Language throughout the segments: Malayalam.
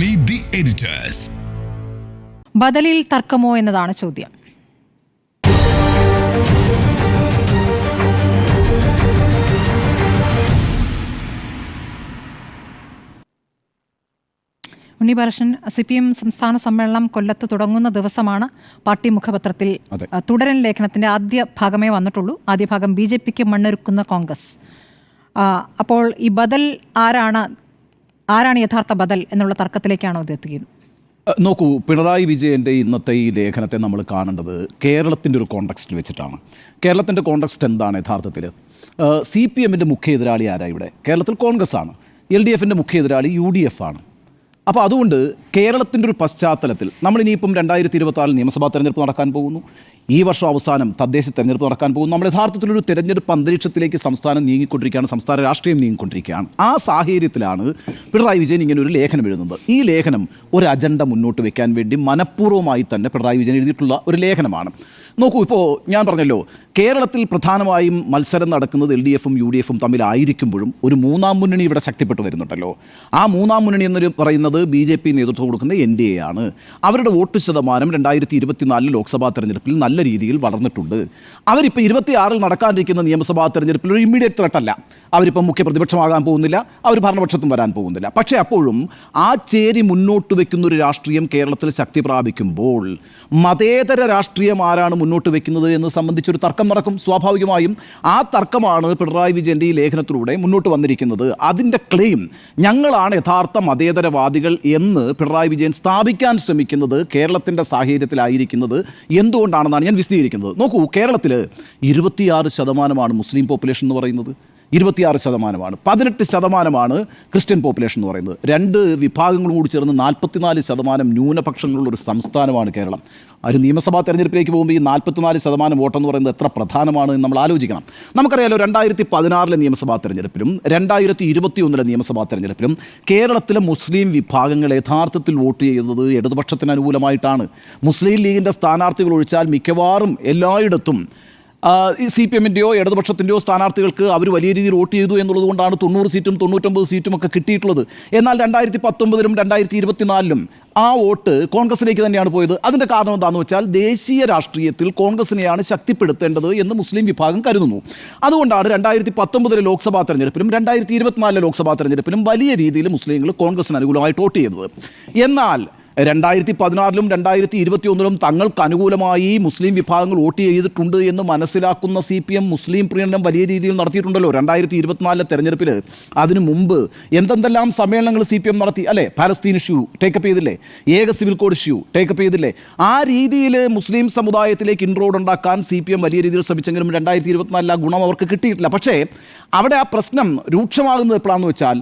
Meet the editors. ബദലിൽ തർക്കമോ എന്നതാണ് ചോദ്യം. ഉണ്ണിബാലകൃഷ്ണൻ, CPM സംസ്ഥാന സമ്മേളനം കൊല്ലത്ത് തുടങ്ങുന്ന ദിവസമാണ് പാർട്ടി മുഖപത്രത്തിൽ തുടരൻ ലേഖനത്തിന്റെ ആദ്യ ഭാഗമേ വന്നിട്ടുള്ളൂ. ആദ്യ ഭാഗം BJPക്ക് മണ്ണൊരുക്കുന്ന കോൺഗ്രസ്. അപ്പോൾ ഈ ബദൽ ആരാണ് യഥാർത്ഥ ബദൽ എന്നുള്ള തർക്കത്തിലേക്കാണോ ഇത് എത്തുന്നത്? നോക്കൂ, പിണറായി വിജയൻ്റെ ഇന്നത്തെ ഈ ലേഖനത്തെ നമ്മൾ കാണേണ്ടത് കേരളത്തിൻ്റെ ഒരു കോണ്ടെക്സ്റ്റിൽ വെച്ചിട്ടാണ്. കേരളത്തിൻ്റെ കോണ്ടെക്സ്റ്റ് എന്താണ് യഥാർത്ഥത്തിൽ? CPMൻ്റെ മുഖ്യ എതിരാളി ആരാ ഇവിടെ? കേരളത്തിൽ കോൺഗ്രസ് ആണ്. LDFൻ്റെ മുഖ്യ എതിരാളി UDF ആണ്. അപ്പോൾ അതുകൊണ്ട് കേരളത്തിൻ്റെ ഒരു പശ്ചാത്തലത്തിൽ നമ്മളിനിയിപ്പം 2026 നിയമസഭാ തെരഞ്ഞെടുപ്പ് നടക്കാൻ പോകുന്നു. ഈ വർഷം അവസാനം തദ്ദേശ തെരഞ്ഞെടുപ്പ് നടക്കാൻ പോകുന്നു. നമ്മൾ യഥാർത്ഥത്തിലൊരു തെരഞ്ഞെടുപ്പ് അന്തരീക്ഷത്തിലേക്ക് സംസ്ഥാനം നീങ്ങിക്കൊണ്ടിരിക്കുകയാണ്, സംസ്ഥാന രാഷ്ട്രീയം നീങ്ങിക്കൊണ്ടിരിക്കുകയാണ്. ആ സാഹചര്യത്തിലാണ് പിണറായി വിജയൻ ഇങ്ങനെ ഒരു ലേഖനം എഴുതുന്നത്. ഈ ലേഖനം ഒരു അജണ്ട മുന്നോട്ട് വയ്ക്കാൻ വേണ്ടി മനഃപൂർവ്വമായി തന്നെ പിണറായി വിജയൻ എഴുതിയിട്ടുള്ള ഒരു ലേഖനമാണ്. നോക്കൂ, ഇപ്പോൾ ഞാൻ പറഞ്ഞല്ലോ, കേരളത്തിൽ പ്രധാനമായും മത്സരം നടക്കുന്നത് LDFും UDFും തമ്മിലായിരിക്കുമ്പോഴും ഒരു മൂന്നാം മുന്നണി ഇവിടെ ശക്തിപ്പെട്ടു വരുന്നുണ്ടല്ലോ. ആ മൂന്നാം മുന്നണി എന്ന് പറയുന്നത് BJP നേതൃത്വം കൊടുക്കുന്ന NDA ആണ്. അവരുടെ വോട്ട് ശതമാനം 2024 ലോക്സഭാ തെരഞ്ഞെടുപ്പിൽ നല്ല രീതിയിൽ വളർന്നിട്ടുണ്ട്. അവരിപ്പോൾ 26 നടക്കാനിരിക്കുന്ന നിയമസഭാ തെരഞ്ഞെടുപ്പിൽ ഒരു ഇമ്മീഡിയറ്റ് ത്രെട്ടല്ല. അവരിപ്പം മുഖ്യ പ്രതിപക്ഷമാകാൻ പോകുന്നില്ല, അവർ ഭരണപക്ഷത്തും വരാൻ പോകുന്നില്ല. പക്ഷേ അപ്പോഴും ആ ചേരി മുന്നോട്ട് വയ്ക്കുന്ന ഒരു രാഷ്ട്രീയം കേരളത്തിൽ ശക്തി പ്രാപിക്കുമ്പോൾ മതേതര രാഷ്ട്രീയം ആരാണ് മുന്നോട്ട് വയ്ക്കുന്നത് എന്ന് സംബന്ധിച്ചൊരു തർക്കം നടക്കും. സ്വാഭാവികമായും ആ തർക്കമാണ് പിണറായി വിജയൻ്റെ ഈ ലേഖനത്തിലൂടെ മുന്നോട്ട് വന്നിരിക്കുന്നത്. അതിൻ്റെ ക്ലെയിം ഞങ്ങളാണ് യഥാർത്ഥ മതേതരവാദികൾ എന്ന് പിണറായി വിജയൻ സ്ഥാപിക്കാൻ ശ്രമിക്കുന്നത് കേരളത്തിൻ്റെ സാഹചര്യത്തിലായിരിക്കുന്നത് എന്തുകൊണ്ടാണെന്നാണ് ഞാൻ വിശദീകരിക്കുന്നത്. നോക്കൂ, കേരളത്തിൽ 26% മുസ്ലിം പോപ്പുലേഷൻ എന്ന് പറയുന്നത്. 26%. 18% ക്രിസ്ത്യൻ പോപ്പുലേഷൻ എന്ന് പറയുന്നത്. രണ്ട് വിഭാഗങ്ങളും കൂടി ചേർന്ന് 44% ന്യൂനപക്ഷങ്ങളുള്ളൊരു സംസ്ഥാനമാണ് കേരളം. ഒരു നിയമസഭാ തെരഞ്ഞെടുപ്പിലേക്ക് പോകുമ്പോൾ ഈ 44% വോട്ടെന്ന് പറയുന്നത് എത്ര പ്രധാനമാണ് എന്ന് നമ്മൾ ആലോചിക്കണം. നമുക്കറിയാലോ, 2016 നിയമസഭാ തെരഞ്ഞെടുപ്പിലും 2021 നിയമസഭാ തെരഞ്ഞെടുപ്പിലും കേരളത്തിലെ മുസ്ലിം വിഭാഗങ്ങൾ യഥാർത്ഥത്തിൽ വോട്ട് ചെയ്യുന്നത് ഇടതുപക്ഷത്തിന് അനുകൂലമായിട്ടാണ്. മുസ്ലിം ലീഗിൻ്റെ സ്ഥാനാർത്ഥികൾ ഒഴിച്ചാൽ മിക്കവാറും എല്ലായിടത്തും CPMൻ്റെയോ ഇടതുപക്ഷത്തിൻ്റെയോ സ്ഥാനാർത്ഥികൾക്ക് അവർ വലിയ രീതിയിൽ വോട്ട് ചെയ്തു എന്നുള്ളത് കൊണ്ടാണ് 90 സീറ്റും 99 സീറ്റും ഒക്കെ കിട്ടിയിട്ടുള്ളത്. എന്നാൽ 2019 2024 ആ വോട്ട് കോൺഗ്രസിലേക്ക് തന്നെയാണ് പോയത്. അതിൻ്റെ കാരണം എന്താണെന്ന് വെച്ചാൽ ദേശീയ രാഷ്ട്രീയത്തിൽ കോൺഗ്രസിനെയാണ് ശക്തിപ്പെടുത്തേണ്ടത് എന്ന് മുസ്ലിം വിഭാഗം കരുതുന്നു. അതുകൊണ്ടാണ് 2019 ലോക്സഭാ തെരഞ്ഞെടുപ്പിലും 2024 ലോക്സഭാ തെരഞ്ഞെടുപ്പിലും വലിയ രീതിയിൽ മുസ്ലിങ്ങൾ കോൺഗ്രസിന് അനുകൂലമായിട്ട് വോട്ട് ചെയ്തത്. എന്നാൽ 2016 2021 തങ്ങൾക്ക് അനുകൂലമായി മുസ്ലിം വിഭാഗങ്ങൾ വോട്ട് ചെയ്തിട്ടുണ്ട് എന്ന് മനസ്സിലാക്കുന്ന CPM മുസ്ലിം പ്രീണനം വലിയ രീതിയിൽ നടത്തിയിട്ടുണ്ടല്ലോ. 2024 തെരഞ്ഞെടുപ്പിൽ അതിനു മുമ്പ് എന്തെല്ലാം സമ്മേളനങ്ങൾ CPM നടത്തി അല്ലേ? പാലസ്തീൻ ഇഷ്യൂ ടേക്കപ്പ് ചെയ്തില്ലേ? ഏക സിവിൽ കോഡ് ഇഷ്യൂ ടേക്കപ്പ് ചെയ്തില്ലേ? ആ രീതിയിൽ മുസ്ലിം സമുദായത്തിലേക്ക് ഇൻട്രോഡ് ഉണ്ടാക്കാൻ CPM വലിയ രീതിയിൽ ശ്രമിച്ചെങ്കിലും 2024 ഗുണം അവർക്ക് കിട്ടിയിട്ടില്ല. പക്ഷേ അവിടെ ആ പ്രശ്നം രൂക്ഷമാകുന്നത് എപ്പോഴാണെന്ന് വെച്ചാൽ,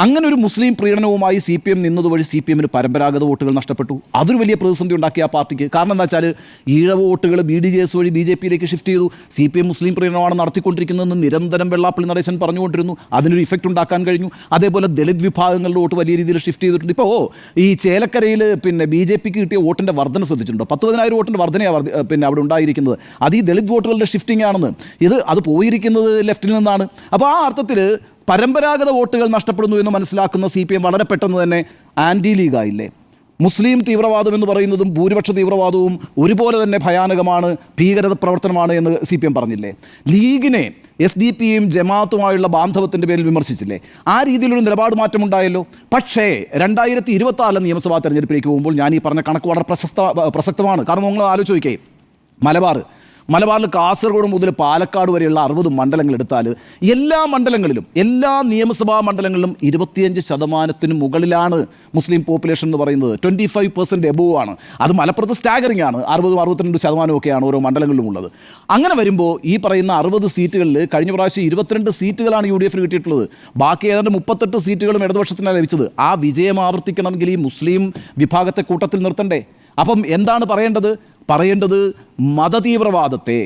അങ്ങനെ ഒരു മുസ്ലിം പ്രീണനവുമായി CPM നിന്നതുവഴി CPMന് പരമ്പരാഗത വോട്ടുകൾ നഷ്ടപ്പെട്ടു. അതൊരു വലിയ പ്രതിസന്ധി ഉണ്ടാക്കി ആ പാർട്ടിക്ക്. കാരണം എന്താ വെച്ചാൽ, ഈഴവ വോട്ടുകൾ BDJS വഴി BJPയിലേക്ക് ഷിഫ്റ്റ് ചെയ്തു. CPM മുസ്ലിം പ്രീണനമാണ് നടത്തിക്കൊണ്ടിരിക്കുന്നതെന്ന് നിരന്തരം വെള്ളാപ്പള്ളി നടേശൻ പറഞ്ഞുകൊണ്ടിരുന്നു. അതിനൊരു ഇഫക്റ്റ് ഉണ്ടാക്കാൻ കഴിഞ്ഞു. അതേപോലെ ദളിത് വിഭാഗങ്ങളുടെ വോട്ട് വലിയ രീതിയിൽ ഷിഫ്റ്റ് ചെയ്തിട്ടുണ്ട്. ഇപ്പോൾ ഈ ചേലക്കരയിൽ BJPക്ക് കിട്ടിയ വോട്ടിൻ്റെ വർധന ശ്രദ്ധിച്ചിട്ടുണ്ടോ? 10,000 വോട്ടിൻ്റെ വർധനയാണ് അവിടെ ഉണ്ടായിരിക്കുന്നത്. അത് ഈ ദളിത് വോട്ടുകളുടെ ഷിഫ്റ്റിംഗ് ആണെന്ന്. അത് പോയിരിക്കുന്നത് ലെഫ്റ്റിൽ നിന്നാണ്. അപ്പോൾ ആ അർത്ഥത്തിൽ പരമ്പരാഗത വോട്ടുകൾ നഷ്ടപ്പെടുന്നു എന്ന് മനസ്സിലാക്കുന്ന CPM വളരെ പെട്ടെന്ന് തന്നെ ആൻറ്റി ലീഗായില്ലേ? മുസ്ലിം തീവ്രവാദം എന്ന് പറയുന്നതും ഭൂരിപക്ഷ തീവ്രവാദവും ഒരുപോലെ തന്നെ ഭയാനകമാണ്, ഭീകരത പ്രവർത്തനമാണ് എന്ന് CPM പറഞ്ഞില്ലേ? ലീഗിനെ SDP-യും ജമാഅത്തുമായുള്ള ബാന്ധവത്തിൻ്റെ പേരിൽ വിമർശിച്ചില്ലേ? ആ രീതിയിലൊരു നിലപാട് മാറ്റമുണ്ടായല്ലോ. പക്ഷേ 2026 നിയമസഭാ തെരഞ്ഞെടുപ്പിലേക്ക് പോകുമ്പോൾ ഞാൻ ഈ പറഞ്ഞ കണക്ക് വളരെ പ്രസക്തമാണ്. കാരണം നിങ്ങൾ ആലോചിച്ച് നോക്കിയേ, മലബാറിൽ കാസർഗോഡ് മുതൽ പാലക്കാട് വരെയുള്ള 60 മണ്ഡലങ്ങൾ എടുത്താൽ എല്ലാ മണ്ഡലങ്ങളിലും, എല്ലാ നിയമസഭാ മണ്ഡലങ്ങളിലും 25% മുകളിലാണ് മുസ്ലിം പോപ്പുലേഷൻ എന്ന് പറയുന്നത്. 25% എബോവ് ആണ്. അത് മലപ്പുറത്ത് സ്റ്റാഗറിംഗ് ആണ്. 60-62% ഒക്കെയാണ് ഓരോ മണ്ഡലങ്ങളിലും ഉള്ളത്. അങ്ങനെ വരുമ്പോൾ ഈ പറയുന്ന 60 സീറ്റുകളിൽ കഴിഞ്ഞ പ്രാവശ്യം 22 സീറ്റുകളാണ് UDF കിട്ടിയിട്ടുള്ളത്. ബാക്കി ഏതാണ്ട് 38 സീറ്റുകളും ഇടതുപക്ഷത്തിനാണ് ലഭിച്ചത്. ആ വിജയം ആവർത്തിക്കണമെങ്കിൽ ഈ മുസ്ലിം വിഭാഗത്തെ കൂട്ടത്തിൽ നിർത്തണ്ടേ? അപ്പം എന്താണ് പറയേണ്ടത്? മതതീവ്രവാദത്തെ,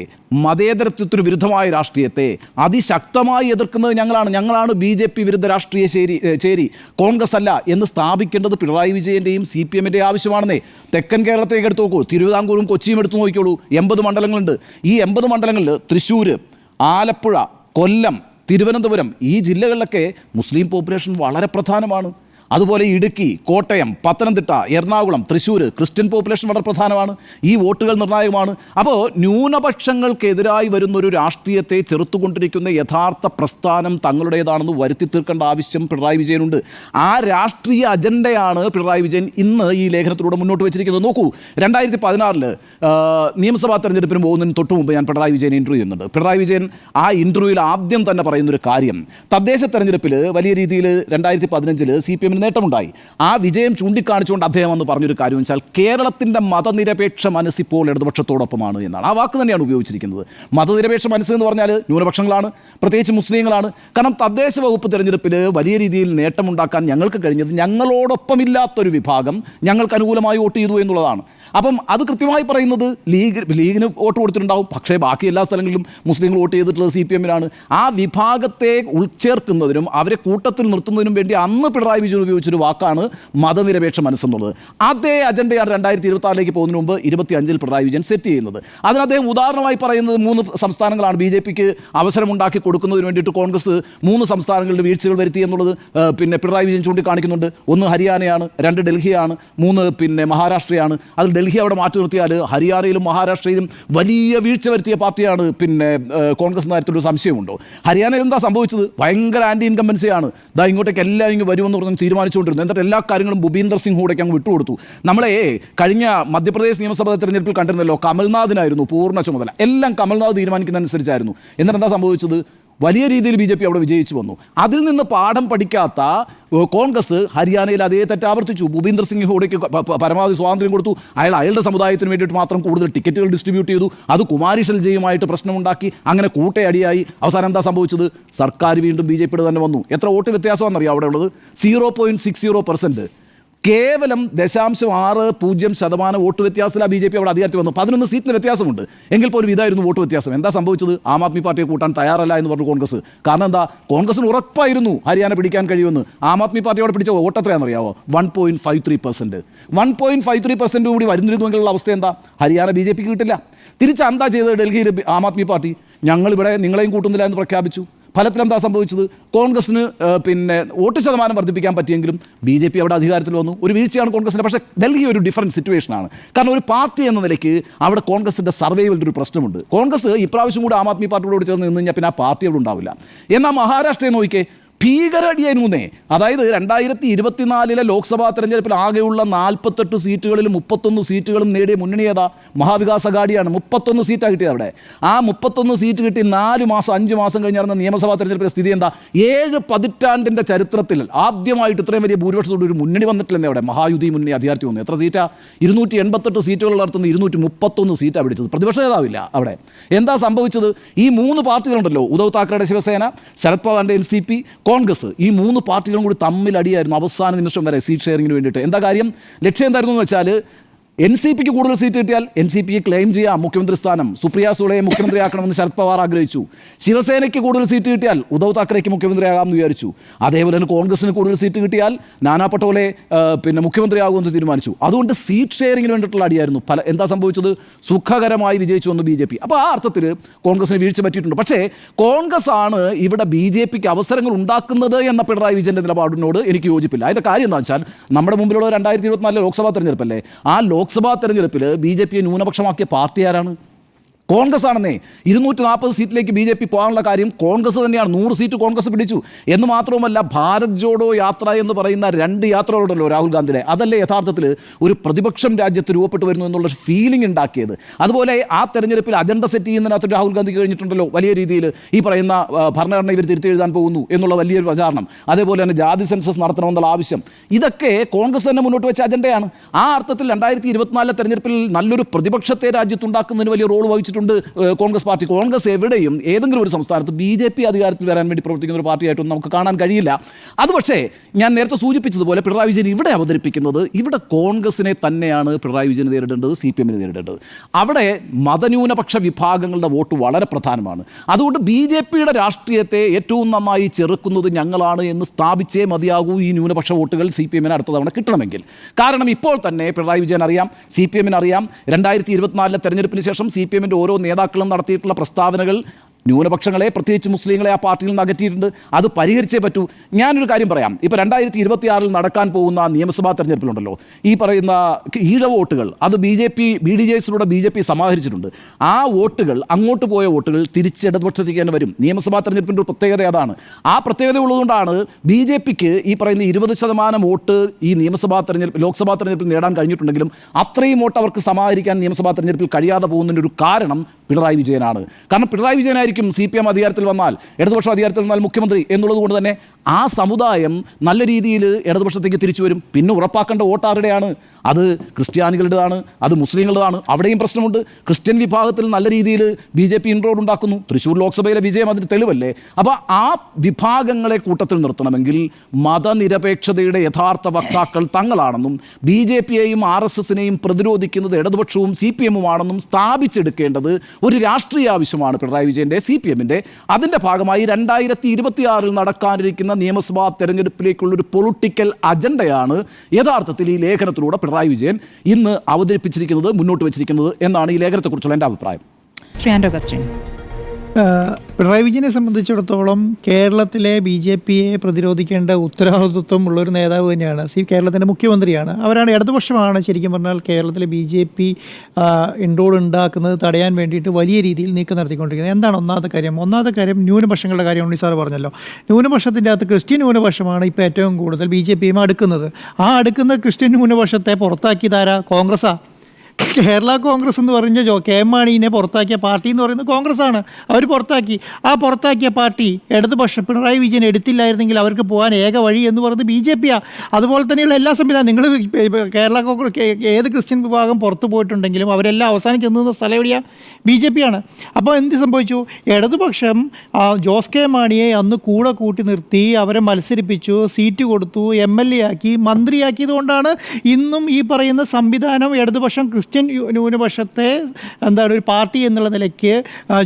മതേതരത്വത്തിന് വിരുദ്ധമായ രാഷ്ട്രീയത്തെ അതിശക്തമായി എതിർക്കുന്നത് ഞങ്ങളാണ് BJP വിരുദ്ധ രാഷ്ട്രീയ ചേരി, കോൺഗ്രസ് അല്ല എന്ന് സ്ഥാപിക്കേണ്ടത് പിണറായി വിജയൻ്റെയും CPMൻ്റെയും ആവശ്യമാണെന്നേ. തെക്കൻ കേരളത്തേക്ക് എടുത്ത് നോക്കൂ, തിരുവിതാംകൂറും കൊച്ചിയും എടുത്ത് നോക്കിക്കോളൂ. 80 മണ്ഡലങ്ങളുണ്ട്. ഈ 80 മണ്ഡലങ്ങളിൽ തൃശ്ശൂർ, ആലപ്പുഴ, കൊല്ലം, തിരുവനന്തപുരം ഈ ജില്ലകളിലൊക്കെ മുസ്ലിം പോപ്പുലേഷൻ വളരെ പ്രധാനമാണ്. അതുപോലെ ഇടുക്കി, കോട്ടയം, പത്തനംതിട്ട, എറണാകുളം, തൃശ്ശൂർ ക്രിസ്ത്യൻ പോപ്പുലേഷൻ വളരെ പ്രധാനമാണ്. ഈ വോട്ടുകൾ നിർണായകമാണ്. അപ്പോൾ ന്യൂനപക്ഷങ്ങൾക്കെതിരായി വരുന്നൊരു രാഷ്ട്രീയത്തെ ചെറുത്തുകൊണ്ടിരിക്കുന്ന യഥാർത്ഥ പ്രസ്ഥാനം തങ്ങളുടേതാണെന്ന് വരുത്തി തീർക്കേണ്ട ആവശ്യം പിണറായി വിജയനുണ്ട്. ആ രാഷ്ട്രീയ അജണ്ടയാണ് പിണറായി വിജയൻ ഇന്ന് ഈ ലേഖനത്തിലൂടെ മുന്നോട്ട് വെച്ചിരിക്കുന്നത്. നോക്കൂ, 2016 നിയമസഭാ തെരഞ്ഞെടുപ്പിന് പോകുന്നതിന് തൊട്ട് മുമ്പ് ഞാൻ പിണറായി വിജയൻ ഇൻ്റർവ്യൂ ചെയ്യുന്നുണ്ട്. പിണറായി വിജയൻ ആ ഇൻ്റർവ്യൂവിൽ ആദ്യം തന്നെ പറയുന്നൊരു കാര്യം, തദ്ദേശ തെരഞ്ഞെടുപ്പിൽ വലിയ രീതിയിൽ 2015 CPM നേട്ടമുണ്ടായി. ആ വിജയം ചൂണ്ടിക്കാണിച്ചുകൊണ്ട് അദ്ദേഹം അന്ന് പറഞ്ഞൊരു കാര്യം വെച്ചാൽ കേരളത്തിൻ്റെ മതനിരപേക്ഷ മനസ്സ് ഇപ്പോൾ ഇടതുപക്ഷത്തോടൊപ്പമാണ് എന്നാണ്. ആ വാക്ക് തന്നെയാണ് ഉപയോഗിച്ചിരിക്കുന്നത്. മതനിരപേക്ഷ മനസ്സ് എന്ന് പറഞ്ഞാൽ ന്യൂനപക്ഷങ്ങളാണ്, പ്രത്യേകിച്ച് മുസ്ലിങ്ങളാണ്. കാരണം തദ്ദേശ വകുപ്പ് തെരഞ്ഞെടുപ്പിൽ വലിയ രീതിയിൽ നേട്ടമുണ്ടാക്കാൻ ഞങ്ങൾക്ക് കഴിഞ്ഞത് ഞങ്ങളോടൊപ്പമില്ലാത്തൊരു വിഭാഗം ഞങ്ങൾക്ക് അനുകൂലമായി വോട്ട് ചെയ്തു എന്നുള്ളതാണ്. അപ്പം അത് കൃത്യമായി പറയുന്നത് ലീഗിന് വോട്ട് കൊടുത്തിട്ടുണ്ടാവും, പക്ഷേ ബാക്കി എല്ലാ സ്ഥലങ്ങളിലും മുസ്ലിങ്ങൾ വോട്ട് ചെയ്തിട്ടുള്ളത് CPM-നാണ്. ആ വിഭാഗത്തെ ഉൾച്ചേർക്കുന്നതിനും അവരെ കൂട്ടത്തിൽ നിർത്തുന്നതിനും വേണ്ടി അന്ന് പിണറായി വിജയൻ ഉപയോഗിച്ചൊരു വാക്കാണ് മതനിരപേക്ഷ മനസ്സെന്നുള്ളത്. അതേ അജണ്ടയാണ് 2026 പോകുന്നതിന് മുമ്പ് 25 പിണറായി വിജയൻ സെറ്റ് ചെയ്യുന്നത്. അതിന് അദ്ദേഹം ഉദാഹരണമായി പറയുന്നത് 3 സംസ്ഥാനങ്ങളാണ്. BJP-ക്ക് അവസരമുണ്ടാക്കി കൊടുക്കുന്നതിന് വേണ്ടിയിട്ട് കോൺഗ്രസ് 3 സംസ്ഥാനങ്ങളിൽ വീഴ്ചകൾ വരുത്തി എന്നുള്ളത് പിന്നെ പിണറായി വിജയൻ ചൂണ്ടിക്കാണിക്കുന്നുണ്ട്. 1 ഹരിയാനയാണ്, 2 ഡൽഹിയാണ്, 3 മഹാരാഷ്ട്രയാണ്. അതിൽ ഡൽഹി അവിടെ മാറ്റി നിർത്തിയാൽ ഹരിയാനയിലും മഹാരാഷ്ട്രയിലും വലിയ വീഴ്ച വരുത്തിയ പാർട്ടിയാണ് കോൺഗ്രസ് എന്ന കാര്യത്തിലൊരു സംശയമുണ്ടോ? ഹരിയാനയിൽ എന്താ സംഭവിച്ചത്? ഭയങ്കര ആൻറ്റി ഇൻകംബൻസിയാണ്. ഇങ്ങോട്ടേക്ക് എല്ലാം വരുമെന്ന് പറഞ്ഞ് തീരുമാനിച്ചുകൊണ്ടിരുന്നു. എന്നിട്ട് എല്ലാ കാര്യങ്ങളും ഭൂപീന്ദർ സിംഗ് ഹൂഡയ്ക്ക് അങ്ങ് വിട്ടുകൊടുത്തു. നമ്മളെ കഴിഞ്ഞ മധ്യപ്രദേശ് നിയമസഭാ തെരഞ്ഞെടുപ്പിൽ കണ്ടിരുന്നല്ലോ, കമൽനാഥിനായിരുന്നു പൂർണ്ണ ചുമതല. എല്ലാം കമൽനാഥ് തീരുമാനിക്കുന്നതനുസരിച്ചായിരുന്നു. എന്നിട്ട് എന്താ സംഭവിച്ചത്? വലിയ രീതിയിൽ BJP അവിടെ വിജയിച്ചു വന്നു. അതിൽ നിന്ന് പാഠം പഠിക്കാത്ത കോൺഗ്രസ് ഹരിയാനയിൽ അതേ തെറ്റ് ആവർത്തിച്ചു. ഭൂപീന്ദർ സിംഗ് ഹൂഡയ്ക്ക് പരമാവധി സ്വാതന്ത്ര്യം കൊടുത്തു. അയാളുടെ സമുദായത്തിന് വേണ്ടിയിട്ട് മാത്രം കൂടുതൽ ടിക്കറ്റുകൾ ഡിസ്ട്രിബ്യൂട്ട് ചെയ്തു. അത് കുമാരി ഷെൽജയുമായിട്ട് പ്രശ്നമുണ്ടാക്കി. അങ്ങനെ കൂട്ടയടിയായി. അവസാനം എന്താ സംഭവിച്ചത്? സർക്കാർ വീണ്ടും BJP-യുടെ തന്നെ വന്നു. എത്ര വോട്ട് വ്യത്യാസമാണെന്നറിയാം അവിടെ ഉള്ളത്? 0.60%. കേവലം 0.60% വോട്ട് വ്യത്യാസത്തിലാണ് BJP അവിടെ അധികാരത്തിൽ വന്നു. 11 സീറ്റിന് വ്യത്യാസമുണ്ട്. എങ്കിൽ പോലും ഇതായിരുന്നു വോട്ട് വ്യത്യാസം. എന്താ സംഭവിച്ചത്? ആം ആദ്മി പാർട്ടിയെ കൂട്ടാൻ തയ്യാറല്ല എന്ന് പറഞ്ഞു കോൺഗ്രസ്. കാരണം എന്താ? കോൺഗ്രസിന് ഉറപ്പായിരുന്നു ഹരിയാന പിടിക്കാൻ കഴിയുമെന്ന്. ആം ആദ്മി പാർട്ടിയോടെ പിടിച്ച വോട്ട് എത്രയാണെന്നറിയാമോ? 1.53%. 1.53% കൂടി വരുന്നിരുന്നുവെങ്കിലുള്ള അവസ്ഥ എന്താ? ഹരിയാന BJP-ക്ക് കിട്ടില്ല. തിരിച്ച് എന്താ ചെയ്തത്? ഡൽഹിയിൽ ആം ആദ്മി പാർട്ടി ഞങ്ങളിവിടെ നിങ്ങളെയും കൂട്ടുന്നില്ല എന്ന് പ്രഖ്യാപിച്ചു. ഫലത്തിൽ എന്താ സംഭവിച്ചത്? കോൺഗ്രസിന് വോട്ട് ശതമാനം വർദ്ധിപ്പിക്കാൻ പറ്റിയെങ്കിലും BJP അവിടെ അധികാരത്തിൽ വന്നു. ഒരു വീഴ്ചയാണ് കോൺഗ്രസിൻ്റെ. പക്ഷേ ഡൽഹി ഒരു ഡിഫറൻറ്റ് സിറ്റുവേഷനാണ്. കാരണം ഒരു പാർട്ടി എന്ന നിലയ്ക്ക് അവിടെ കോൺഗ്രസിൻ്റെ സർവൈവലിൻ്റെ ഒരു പ്രശ്നമുണ്ട്. കോൺഗ്രസ് ഇപ്രാവശ്യം കൂടി ആം ആദ്മി പാർട്ടിയോട് ചേർന്ന് നിന്ന് കഴിഞ്ഞാൽ പിന്നെ ആ പാർട്ടി അവിടെ ഉണ്ടാവില്ല. എന്നാൽ മഹാരാഷ്ട്രയെ നോക്കിക്കേ, ഭീകരടിയായിരുന്നേ. അതായത് 2024 ലോക്സഭാ തെരഞ്ഞെടുപ്പിൽ ആകെയുള്ള 48 സീറ്റുകളിൽ 31 സീറ്റുകളും നേടിയ മുന്നണി ഏതാ? മഹാവികാസ് അഘാഡിയാണ്. 31 സീറ്റാണ് കിട്ടിയത് അവിടെ. ആ 31 സീറ്റ് കിട്ടി 4 മാസം 5 മാസം കഴിഞ്ഞ് നടന്ന നിയമസഭാ തെരഞ്ഞെടുപ്പിലെ സ്ഥിതി എന്താ? 7 പതിറ്റാണ്ടിൻ്റെ ചരിത്രത്തിൽ ആദ്യമായിട്ട് ഇത്രയും വലിയ ഭൂരിപക്ഷത്തോട് ഒരു മുന്നണി വന്നിട്ടില്ലെന്നേ അവിടെ. മഹായുതി മുന്നണി അധികാരത്തിൽ വന്നു. എത്ര സീറ്റാ? 288 സീറ്റുകൾ നടത്തുന്ന 231 സീറ്റാണ് പിടിച്ചത്. പ്രതിപക്ഷ നേതാവില്ല അവിടെ. എന്താ സംഭവിച്ചത്? ഈ 3 പാർട്ടികളുണ്ടല്ലോ, ഉദ്ധവ് താക്കറയുടെ ശിവസേന, ശരത് പവാറിൻ്റെ NCP, കോൺഗ്രസ്, ഈ 3 പാർട്ടികളും കൂടി തമ്മിലടിയായിരുന്നു അവസാന നിമിഷം വരെ സീറ്റ് ഷെയറിങ്ങിന് വേണ്ടിയിട്ട്. എന്താ കാര്യം? ലക്ഷ്യം എന്തായിരുന്നു എന്ന് വെച്ചാൽ NCPക്ക് കൂടുതൽ സീറ്റ് കിട്ടിയാൽ NCPക്ക് ക്ലെയിം ചെയ്യാം മുഖ്യമന്ത്രി സ്ഥാനം. സുപ്രിയ സുളയെ മുഖ്യമന്ത്രിയാക്കണമെന്ന് ശരത് പവാർ ആഗ്രഹിച്ചു. ശിവസേനയ്ക്ക് കൂടുതൽ സീറ്റ് കിട്ടിയാൽ ഉദ്ധവ് മുഖ്യമന്ത്രിയാകാമെന്ന് വിചാരിച്ചു. അതേപോലെ തന്നെ കോൺഗ്രസിന് കൂടുതൽ സീറ്റ് കിട്ടിയാൽ നാനാ പട്ടോലെ മുഖ്യമന്ത്രിയാകുമെന്ന് തീരുമാനിച്ചു. അതുകൊണ്ട് സീറ്റ് ഷെയറിങ്ങിന് വേണ്ടിയിട്ടുള്ള അടിയായിരുന്നു. എന്താ സംഭവിച്ചത്? സുഖകരമായി വിജയിച്ചു വന്നു BJP. അപ്പോൾ ആ അർത്ഥത്തിൽ കോൺഗ്രസിന് വീഴ്ച പറ്റിയിട്ടുണ്ട്. പക്ഷേ കോൺഗ്രസ് ആണ് ഇവിടെ BJPക്ക് അവസരങ്ങൾ ഉണ്ടാക്കുന്നത് എന്ന പിണറായി വിജയൻ്റെ നിലപാടിനോട് എനിക്ക് യോജിപ്പില്ല. അതിൻ്റെ കാര്യം എന്താ വെച്ചാൽ നമ്മുടെ മുമ്പിലുള്ള 2024 ലോക്സഭാ തെരഞ്ഞെടുപ്പല്ലേ. ആ ലോക്സഭാ തെരഞ്ഞെടുപ്പിൽ BJP-യെ ന്യൂനപക്ഷമാക്കിയ പാർട്ടി ആരാണ്? കോൺഗ്രസ് ആണെന്നേ. 240 സീറ്റിലേക്ക് BJP പോകാനുള്ള കാര്യം കോൺഗ്രസ് തന്നെയാണ്. 100 സീറ്റ് കോൺഗ്രസ് പിടിച്ചു. എന്ന് മാത്രവുമല്ല, ഭാരത് ജോഡോ യാത്ര എന്ന് പറയുന്ന 2 യാത്രകളുണ്ടല്ലോ രാഹുൽ ഗാന്ധിയുടെ, അതല്ലേ യഥാർത്ഥത്തിൽ ഒരു പ്രതിപക്ഷം രാജ്യത്ത് രൂപപ്പെട്ടു വരുന്നു എന്നുള്ള ഫീലിംഗ് ഉണ്ടാക്കിയത്. അതുപോലെ ആ തെരഞ്ഞെടുപ്പിൽ അജണ്ട സെറ്റ് ചെയ്യുന്നതിനകത്ത് രാഹുൽ ഗാന്ധിക്ക് കഴിഞ്ഞിട്ടുണ്ടല്ലോ വലിയ രീതിയിൽ. ഈ പറയുന്ന ഭരണഘടന ഇവർ തിരുത്തെഴുതാൻ പോകുന്നു എന്നുള്ള വലിയൊരു പ്രചാരണം, അതേപോലെ തന്നെ ജാതി സെൻസസ് നടത്തണമെന്നുള്ള ആവശ്യം, ഇതൊക്കെ കോൺഗ്രസ് തന്നെ മുന്നോട്ട് വെച്ച അജണ്ടയാണ്. ആ അർത്ഥത്തിൽ 2024 തെരഞ്ഞെടുപ്പിൽ നല്ലൊരു പ്രതിപക്ഷത്തെ രാജ്യത്തുണ്ടാക്കുന്നതിന് വലിയ റോൾ വഹിച്ചിട്ടുണ്ട് കോൺഗ്രസ് പാർട്ടി. കോൺഗ്രസ് എവിടെയും ഏതെങ്കിലും ഒരു സംസ്ഥാനത്ത് BJP അധികാരത്തിൽ വരാൻ വേണ്ടി പ്രവർത്തിക്കുന്ന ഒരു പാർട്ടിയായിട്ടൊന്നും നമുക്ക് കാണാൻ കഴിയില്ല. അത് പക്ഷേ ഞാൻ നേരത്തെ സൂചിപ്പിച്ചതുപോലെ പിണറായി വിജയൻ ഇവിടെ അവതരിപ്പിക്കുന്നത്, ഇവിടെ കോൺഗ്രസിനെ തന്നെയാണ് പിണറായി വിജയൻ നേരിടേണ്ടത്, CPM നേരിടേണ്ടത്. അവിടെ മതന്യൂനപക്ഷ വിഭാഗങ്ങളുടെ വോട്ട് വളരെ പ്രധാനമാണ്. അതുകൊണ്ട് BJP-യുടെ രാഷ്ട്രീയത്തെ ഏറ്റവും നന്നായി ചെറുക്കുന്നത് ഞങ്ങളാണ് എന്ന് സ്ഥാപിച്ചേ മതിയാകൂ ഈ ന്യൂനപക്ഷ വോട്ടുകൾ CPM അടുത്ത തവണ കിട്ടണമെങ്കിൽ. കാരണം ഇപ്പോൾ തന്നെ പിണറായി വിജയൻ അറിയാം, CPM അറിയാം, 2024 തെരഞ്ഞെടുപ്പിന് ശേഷം CPM ഓരോ നേതാക്കളും നടത്തിയിട്ടുള്ള പ്രസ്താവനകൾ ന്യൂനപക്ഷങ്ങളെ, പ്രത്യേകിച്ച് മുസ്ലിങ്ങളെ ആ പാർട്ടിയിൽ നിന്ന് അകറ്റിയിട്ടുണ്ട്. അത് പരിഹരിച്ചേ പറ്റൂ. ഞാനൊരു കാര്യം പറയാം. ഇപ്പോൾ 2026 നടക്കാൻ പോകുന്ന നിയമസഭാ തെരഞ്ഞെടുപ്പിലുണ്ടല്ലോ, ഈ പറയുന്ന ഈഴ വോട്ടുകൾ അത് BDJസിലൂടെ BJP സമാഹരിച്ചിട്ടുണ്ട്. ആ വോട്ടുകൾ, അങ്ങോട്ട് പോയ വോട്ടുകൾ തിരിച്ച് ഇടതുപക്ഷത്തേക്ക് തന്നെ വരും. നിയമസഭാ തെരഞ്ഞെടുപ്പിൻ്റെ ഒരു പ്രത്യേകത അതാണ്. ആ പ്രത്യേകത ഉള്ളതുകൊണ്ടാണ് BJPക്ക് ഈ പറയുന്ന 20% വോട്ട് ഈ ലോക്സഭാ തെരഞ്ഞെടുപ്പിൽ നേടാൻ കഴിഞ്ഞിട്ടുണ്ടെങ്കിലും അത്രയും വോട്ട് അവർക്ക് സമാഹരിക്കാൻ നിയമസഭാ തെരഞ്ഞെടുപ്പിൽ കഴിയാതെ പോകുന്നതിൻ്റെ ഒരു കാരണം പിണറായി വിജയനാണ്. കാരണം പിണറായി വിജയനായിരിക്കും CPM അധികാരത്തിൽ വന്നാൽ, ഇടതുപക്ഷം അധികാരത്തിൽ വന്നാൽ മുഖ്യമന്ത്രി എന്നുള്ളത് കൊണ്ട് തന്നെ ആ സമുദായം നല്ല രീതിയിൽ ഇടതുപക്ഷത്തേക്ക് തിരിച്ചു വരും. പിന്നെ ഉറപ്പാക്കേണ്ട വോട്ട് ആരുടെയാണ്? അത് ക്രിസ്ത്യാനികളുടേതാണ്, അത് മുസ്ലിങ്ങളുടേതാണ്. അവിടെയും പ്രശ്നമുണ്ട്. ക്രിസ്ത്യൻ വിഭാഗത്തിൽ നല്ല രീതിയിൽ BJP ഇൻറോഡ് ഉണ്ടാക്കുന്നു. തൃശ്ശൂർ ലോക്സഭയിലെ വിജയം അതിന് തെളിവല്ലേ? അപ്പോൾ ആ വിഭാഗങ്ങളെ കൂട്ടത്തിൽ നിർത്തണമെങ്കിൽ മതനിരപേക്ഷതയുടെ യഥാർത്ഥ വക്താക്കൾ തങ്ങളാണെന്നും BJPയെയും RSSനെയും പ്രതിരോധിക്കുന്നത് ഇടതുപക്ഷവും CPMുമാണെന്നും സ്ഥാപിച്ചെടുക്കേണ്ടത് ഒരു രാഷ്ട്രീയ ആവശ്യമാണ് പിണറായി വിജയൻ്റെ, CPMൻ്റെ. അതിൻ്റെ ഭാഗമായി 2026 നടക്കാനിരിക്കുന്ന നിയമസഭാ തെരഞ്ഞെടുപ്പിലേക്കുള്ളൊരു പൊളിറ്റിക്കൽ അജണ്ടയാണ് യഥാർത്ഥത്തിൽ ഈ ലേഖനത്തിലൂടെ പിണറായി വിജയൻ ഇന്ന് അവതരിപ്പിച്ചിരിക്കുന്നത്, മുന്നോട്ട് വെച്ചിരിക്കുന്നത് എന്നാണ് ഈ ലേഖനത്തെക്കുറിച്ചുള്ള എൻ്റെ അഭിപ്രായം. ശ്രീ ആൻഡോ അഗസ്റ്റിൻ, പിണറായി വിജയനെ സംബന്ധിച്ചിടത്തോളം കേരളത്തിലെ BJPയെ പ്രതിരോധിക്കേണ്ട ഉത്തരവാദിത്വം ഉള്ളൊരു നേതാവ് തന്നെയാണ്. കേരളത്തിൻ്റെ മുഖ്യമന്ത്രിയാണ്. അവരാണ്, ഇടതുപക്ഷമാണ് ശരിക്കും പറഞ്ഞാൽ കേരളത്തിലെ BJP ഇൻറോഡ് ഉണ്ടാക്കുന്നത് തടയാൻ വേണ്ടിയിട്ട് വലിയ രീതിയിൽ നീക്കം നടത്തിക്കൊണ്ടിരിക്കുന്നത്. എന്താണ് ഒന്നാമത്തെ കാര്യം ന്യൂനപക്ഷങ്ങളുടെ കാര്യം ഉണ്ണി സാർ പറഞ്ഞല്ലോ. ന്യൂനപക്ഷത്തിൻ്റെ അകത്ത് ക്രിസ്ത്യൻ ന്യൂനപക്ഷമാണ് ഇപ്പോൾ ഏറ്റവും കൂടുതൽ BJPയും അടുക്കുന്നത്. ആ അടുക്കുന്ന ക്രിസ്ത്യൻ ന്യൂനപക്ഷത്തെ പുറത്താക്കിയതാരാ? കോൺഗ്രസ്സാ. കേരള കോൺഗ്രസ് എന്ന് പറഞ്ഞ KM മാണിയെ പുറത്താക്കിയ പാർട്ടി എന്ന് പറയുന്നത് കോൺഗ്രസ്സാണ്. അവർ പുറത്താക്കി. ആ പുറത്താക്കിയ പാർട്ടി ഇടതുപക്ഷം പിണറായി വിജയൻ എടുത്തില്ലായിരുന്നെങ്കിൽ അവർക്ക് പോകാൻ ഏക വഴി എന്ന് പറയുന്നത് BJPയാണ്. അതുപോലെ തന്നെയുള്ള എല്ലാ സംവിധാനം, നിങ്ങൾ കേരള കോൺഗ്രസ് ഏത് ക്രിസ്ത്യൻ വിഭാഗം പുറത്തു പോയിട്ടുണ്ടെങ്കിലും അവരെല്ലാം അവസാനം ചെന്നുന്ന സ്ഥലം എവിടെയാണ്? BJPയാണ്. അപ്പോൾ എന്ത് സംഭവിച്ചു? ഇടതുപക്ഷം ജോസ് കെ മാണിയെ അന്ന് കൂടെ കൂട്ടി നിർത്തി അവരെ മത്സരിപ്പിച്ചു, സീറ്റ് കൊടുത്തു, MLA ആക്കി, മന്ത്രിയാക്കിയത് കൊണ്ടാണ് ഇന്നും ഈ പറയുന്ന സംവിധാനം ഇടതുപക്ഷം ക്രിസ്ത്യൻ ന്യൂനപക്ഷത്തെ ഒരു പാർട്ടി എന്നുള്ള നിലയ്ക്ക്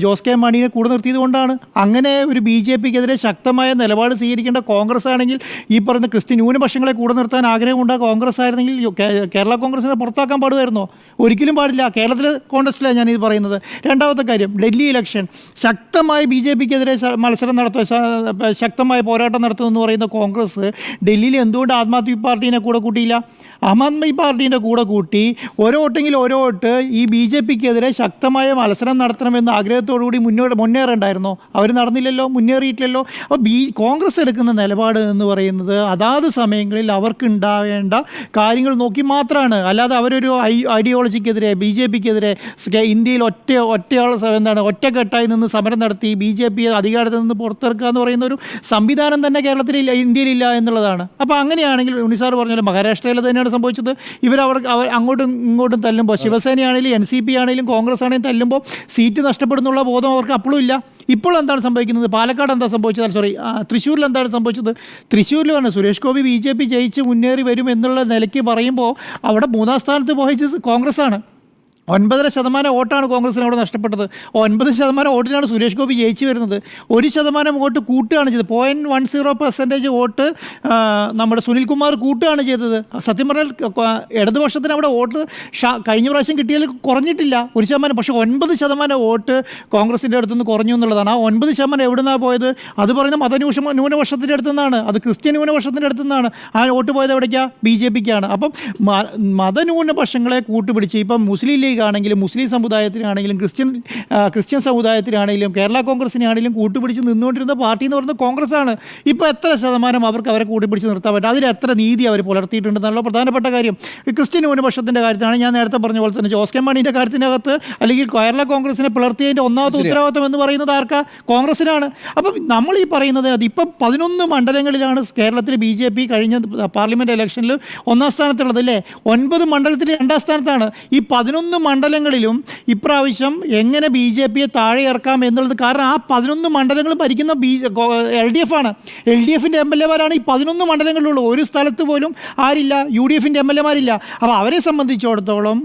ജോസ് കെ മാണിയെ കൂടെ നിർത്തിയത് കൊണ്ടാണ്. അങ്ങനെ ഒരു BJPക്കെതിരെ ശക്തമായ നിലപാട് സ്വീകരിക്കേണ്ട കോൺഗ്രസ് ആണെങ്കിൽ ഈ പറയുന്ന ക്രിസ്ത്യൻ ന്യൂനപക്ഷങ്ങളെ കൂടെ നിർത്താൻ ആഗ്രഹമുണ്ടാ കോൺഗ്രസ് ആയിരുന്നെങ്കിൽ കേരള കോൺഗ്രസിനെ പുറത്താക്കാൻ പാടുമായിരുന്നോ? ഒരിക്കലും പാടില്ല. കേരളത്തിലെ കോൺഗ്രസ്സിലാണ് ഞാനിത് പറയുന്നത്. രണ്ടാമത്തെ കാര്യം, ഡൽഹി ഇലക്ഷൻ ശക്തമായി BJPക്കെതിരെ മത്സരം നടത്തുക, ശക്തമായ പോരാട്ടം നടത്തുമെന്ന് പറയുന്ന കോൺഗ്രസ് ഡൽഹിയിൽ എന്തുകൊണ്ട് ആം ആദ്മി പാർട്ടീനെ കൂടെ കൂട്ടിയില്ല? ആം ആദ്മി പാർട്ടീൻ്റെ കൂടെ കൂട്ടി ഓരോ വോട്ട് ഈ BJPക്കെതിരെ ശക്തമായ മത്സരം നടത്തണമെന്ന ആഗ്രഹത്തോടുകൂടി മുന്നേറേണ്ടായിരുന്നോ? അവർ നടന്നില്ലല്ലോ, മുന്നേറിയിട്ടില്ലല്ലോ. അപ്പോൾ കോൺഗ്രസ് എടുക്കുന്ന നിലപാട് എന്ന് പറയുന്നത് അതാത് സമയങ്ങളിൽ അവർക്ക് ഉണ്ടാവേണ്ട കാര്യങ്ങൾ നോക്കി മാത്രമാണ്. അല്ലാതെ അവരൊരു ഐഡിയോളജിക്കെതിരെ BJPക്കെതിരെ ഇന്ത്യയിൽ ഒറ്റക്കെട്ടായി നിന്ന് സമരം നടത്തി BJPയെ അധികാരത്തിൽ നിന്ന് പുറത്തിറക്കുക എന്ന് പറയുന്ന ഒരു സംവിധാനം തന്നെ ഇന്ത്യയിലില്ല എന്നുള്ളതാണ്. അപ്പോൾ അങ്ങനെയാണെങ്കിൽ ഉണ്ണിസാർ പറഞ്ഞാലും മഹാരാഷ്ട്രയിൽ തന്നെയാണ് സംഭവിച്ചത്. അവർ അങ്ങോട്ടും ഇങ്ങോട്ടും തല്ലുമ്പോൾ, ശിവസേനയാണെങ്കിലും NCP ആണെങ്കിലും കോൺഗ്രസ് ആണെങ്കിലും തല്ലുമ്പോൾ സീറ്റ് നഷ്ടപ്പെടുന്നുള്ള ബോധം അവർക്ക് അപ്പോഴും ഇല്ല. ഇപ്പോൾ എന്താണ് സംഭവിക്കുന്നത്? പാലക്കാട് എന്താ സംഭവിച്ചത്? തൃശ്ശൂരിൽ എന്താണ് സംഭവിച്ചത്? തൃശ്ശൂരിൽ പറഞ്ഞ സുരേഷ് ഗോപി BJP ജയിച്ച് മുന്നേറി വരും എന്നുള്ള നിലയ്ക്ക് പറയുമ്പോൾ അവിടെ 3-ാം സ്ഥാനത്ത് പോയത് കോൺഗ്രസ്സാണ്. 9.5% വോട്ടാണ് കോൺഗ്രസിന് അവിടെ നഷ്ടപ്പെട്ടത്. 9% വോട്ടിലാണ് സുരേഷ് ഗോപി ജയിച്ചു വരുന്നത്. 1% വോട്ട് കൂട്ടുകയാണ് ചെയ്തത്. 0.10% വോട്ട് നമ്മുടെ സുനിൽകുമാർ കൂട്ടുകയാണ് ചെയ്തത്. സത്യം പറഞ്ഞാൽ ഇടതുപക്ഷത്തിന് അവിടെ വോട്ട് കഴിഞ്ഞ പ്രാവശ്യം കിട്ടിയാൽ കുറഞ്ഞിട്ടില്ല 1%. പക്ഷേ 9% വോട്ട് കോൺഗ്രസിൻ്റെ അടുത്തുനിന്ന് കുറഞ്ഞു എന്നുള്ളതാണ്. ആ 9% എവിടെ നിന്നാണ് പോയത്? അത് പറയുന്ന ന്യൂനപക്ഷത്തിൻ്റെ അടുത്തു നിന്നാണ്, അത് ക്രിസ്ത്യൻ ന്യൂനപക്ഷത്തിൻ്റെ അടുത്തു നിന്നാണ്. ആ വോട്ട് പോയത് എവിടേക്കാണ്? BJPക്കാണ്. അപ്പം മതന്യൂനപക്ഷങ്ങളെ കൂട്ടുപിടിച്ച് ഇപ്പം മുസ്ലിം ലീഗ് ആണെങ്കിലും മുസ്ലിം സമുദായത്തിനാണെങ്കിലും ക്രിസ്ത്യൻ സമുദായത്തിനാണെങ്കിലും കേരള കോൺഗ്രസിനാണെങ്കിലും കൂട്ടുപിടിച്ച് നിന്നുകൊണ്ടിരുന്ന പാർട്ടി എന്ന് പറയുന്നത് കോൺഗ്രസ്സാണ്. ഇപ്പോൾ എത്ര ശതമാനം അവർക്ക് അവരെ കൂട്ടിപ്പിടിച്ച് നിർത്താൻ പറ്റും? അതിൽ എത്ര നീതി അവർ പുലർത്തിയിട്ടുണ്ടെന്നുള്ള പ്രധാനപ്പെട്ട കാര്യം. ക്രിസ്ത്യൻ ന്യൂനപക്ഷത്തിൻ്റെ കാര്യത്തിലാണ് ഞാൻ നേരത്തെ പറഞ്ഞ പോലെ തന്നെ ജോസ് കെ മാണിയുടെ കാര്യത്തിനകത്ത് അല്ലെങ്കിൽ കേരള കോൺഗ്രസിനെ പിളർത്തിയതിൻ്റെ ഒന്നാമത്തെ ഉത്തരവാദിത്വം എന്ന് പറയുന്നത് ആർക്കാ? കോൺഗ്രസിനാണ്. അപ്പം നമ്മൾ ഈ പറയുന്നത് ഇപ്പം 11 മണ്ഡലങ്ങളിലാണ് കേരളത്തിൽ BJP കഴിഞ്ഞ പാർലമെൻറ്റ് ഇലക്ഷനിൽ 1-ാം സ്ഥാനത്തുള്ളത് അല്ലേ? 9 മണ്ഡലത്തിൽ 2-ാം സ്ഥാനത്താണ്. ഈ 11 മണ്ഡലങ്ങളിലും ഇപ്രാവശ്യം എങ്ങനെ BJPയെ താഴെ ഇറക്കാം എന്നുള്ളത്. കാരണം ആ 11 മണ്ഡലങ്ങളും ഭരിക്കുന്ന LDF ആണ്. LDFൻ്റെ MLAമാരാണ് ഈ 11 മണ്ഡലങ്ങളിലുള്ളൂ. ഒരു സ്ഥലത്ത് പോലും ആരില്ല, UDFൻ്റെ MLAമാരില്ല. അപ്പോൾ അവരെ സംബന്ധിച്ചിടത്തോളം,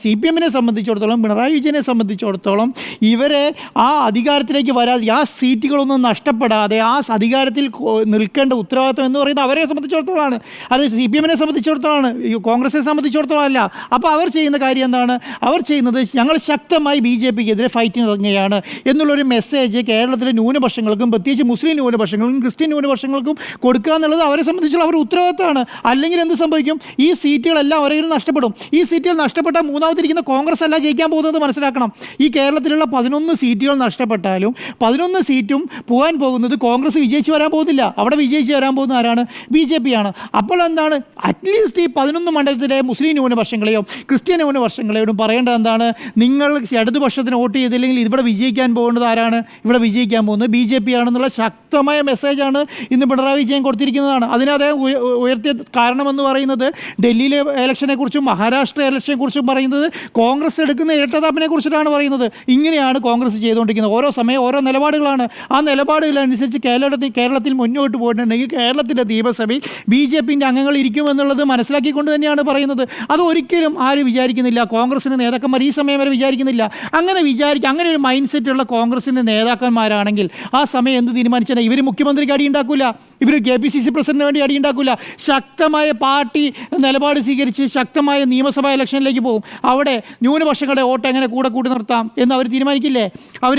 CPMനെ സംബന്ധിച്ചിടത്തോളം, പിണറായി വിജയനെ സംബന്ധിച്ചിടത്തോളം ഇവരെ ആ അധികാരത്തിലേക്ക് വരാതെ, ആ സീറ്റുകളൊന്നും നഷ്ടപ്പെടാതെ ആ അധികാരത്തിൽ നിൽക്കേണ്ട ഉത്തരവാദിത്വം എന്ന് പറയുന്നത് അവരെ സംബന്ധിച്ചിടത്തോളമാണ്. അത് CPMനെ സംബന്ധിച്ചിടത്തോളമാണ്, കോൺഗ്രസിനെ സംബന്ധിച്ചിടത്തോളം അല്ല. അപ്പോൾ അവർ ചെയ്യുന്ന കാര്യം എന്താണ്? അവർ ചെയ്യുന്നത് ഞങ്ങൾ ശക്തമായി BJPക്കെതിരെ ഫൈറ്റിന് ഇറങ്ങുകയാണ് എന്നുള്ളൊരു മെസ്സേജ് കേരളത്തിലെ ന്യൂനപക്ഷങ്ങൾക്കും പ്രത്യേകിച്ച് മുസ്ലിം ന്യൂനപക്ഷങ്ങൾക്കും ക്രിസ്ത്യൻ ന്യൂനപക്ഷങ്ങൾക്കും കൊടുക്കുക എന്നുള്ളത് അവരെ സംബന്ധിച്ചുള്ള അവരുടെ ഉത്തരവാദിത്തമാണ്. അല്ലെങ്കിൽ എന്ത് സംഭവിക്കും? ഈ സീറ്റുകളെല്ലാം അവരിൽ നഷ്ടപ്പെടും. ഈ സീറ്റുകൾ നഷ്ടപ്പെട്ടാൽ മൂന്നാമതിരിക്കുന്ന കോൺഗ്രസ് അല്ല ജയിക്കാൻ പോകുന്നത് മനസ്സിലാക്കണം. ഈ കേരളത്തിലുള്ള 11 സീറ്റുകൾ നഷ്ടപ്പെട്ടാലും 11 സീറ്റും പോകാൻ പോകുന്നത് കോൺഗ്രസ് വിജയിച്ച് വരാൻ പോകുന്നില്ല. അവിടെ വിജയിച്ച് വരാൻ പോകുന്ന ആരാണ്? BJP ആണ്. അപ്പോൾ എന്താണ്, അറ്റ്ലീസ്റ്റ് ഈ 11 മണ്ഡലത്തിലെ മുസ്ലിം ന്യൂനപക്ഷങ്ങളെയോ ക്രിസ്ത്യൻ ന്യൂനപക്ഷങ്ങളെയോടും പറയേണ്ടത് എന്താണ്? നിങ്ങൾ ഇടതുപക്ഷത്തിന് വോട്ട് ചെയ്തില്ലെങ്കിൽ ഇവിടെ വിജയിക്കാൻ പോകുന്നത് ആരാണ്? ഇവിടെ വിജയിക്കാൻ പോകുന്നത് BJP ആണെന്നുള്ള ശക്തമായ മെസ്സേജാണ് ഇന്ന് പിണറായി വിജയൻ കൊടുത്തിരിക്കുന്നതാണ്. അതിന് അദ്ദേഹം ഉയർത്തിയ കാരണമെന്ന് പറയുന്നത് ഡൽഹിയിലെ ഇലക്ഷനെ കുറിച്ചും മഹാരാഷ്ട്ര ഇലക്ഷനെ കുറിച്ചും പറയുന്നത് കോൺഗ്രസ് എടുക്കുന്ന ഇരട്ടത്താപ്പിനെ കുറിച്ചിട്ടാണ് പറയുന്നത്. ഇങ്ങനെയാണ് കോൺഗ്രസ് ചെയ്തുകൊണ്ടിരിക്കുന്നത്. ഓരോ സമയം ഓരോ നിലപാടുകളാണ്. ആ നിലപാടുകളനുസരിച്ച് കേരളത്തിൽ മുന്നോട്ട് പോയിട്ടുണ്ടെങ്കിൽ കേരളത്തിൻ്റെ നിയമസഭയിൽ BJPൻ്റെ അംഗങ്ങൾ ഇരിക്കുമെന്നുള്ളത് മനസ്സിലാക്കിക്കൊണ്ട് തന്നെയാണ് പറയുന്നത്. അത് ഒരിക്കലും ആരും വിചാരിക്കുന്നില്ല. കോൺഗ്രസിൻ്റെ നേതാക്കന്മാർ ഈ സമയം വരെ വിചാരിക്കുന്നില്ല. അങ്ങനെ ഒരു മൈൻഡ് സെറ്റുള്ള കോൺഗ്രസിൻ്റെ നേതാക്കന്മാരാണെങ്കിൽ ആ സമയം എന്ത് തീരുമാനിച്ചാൽ ഇവർ മുഖ്യമന്ത്രിക്ക് അടിയുണ്ടാക്കില്ല, ഇവർ KPCC പ്രസിഡന്റിന് വേണ്ടി അടിയുണ്ടാക്കില്ല. ശക്തമായ പാർട്ടി നിലപാട് സ്വീകരിച്ച് ശക്തമായ നിയമസഭാ ഇലക്ഷനിലേക്ക് പോകും. അവിടെ ന്യൂനപക്ഷങ്ങളുടെ വോട്ട് എങ്ങനെ കൂട്ടി നിർത്താം എന്ന് അവർ തീരുമാനിക്കില്ലേ? അവർ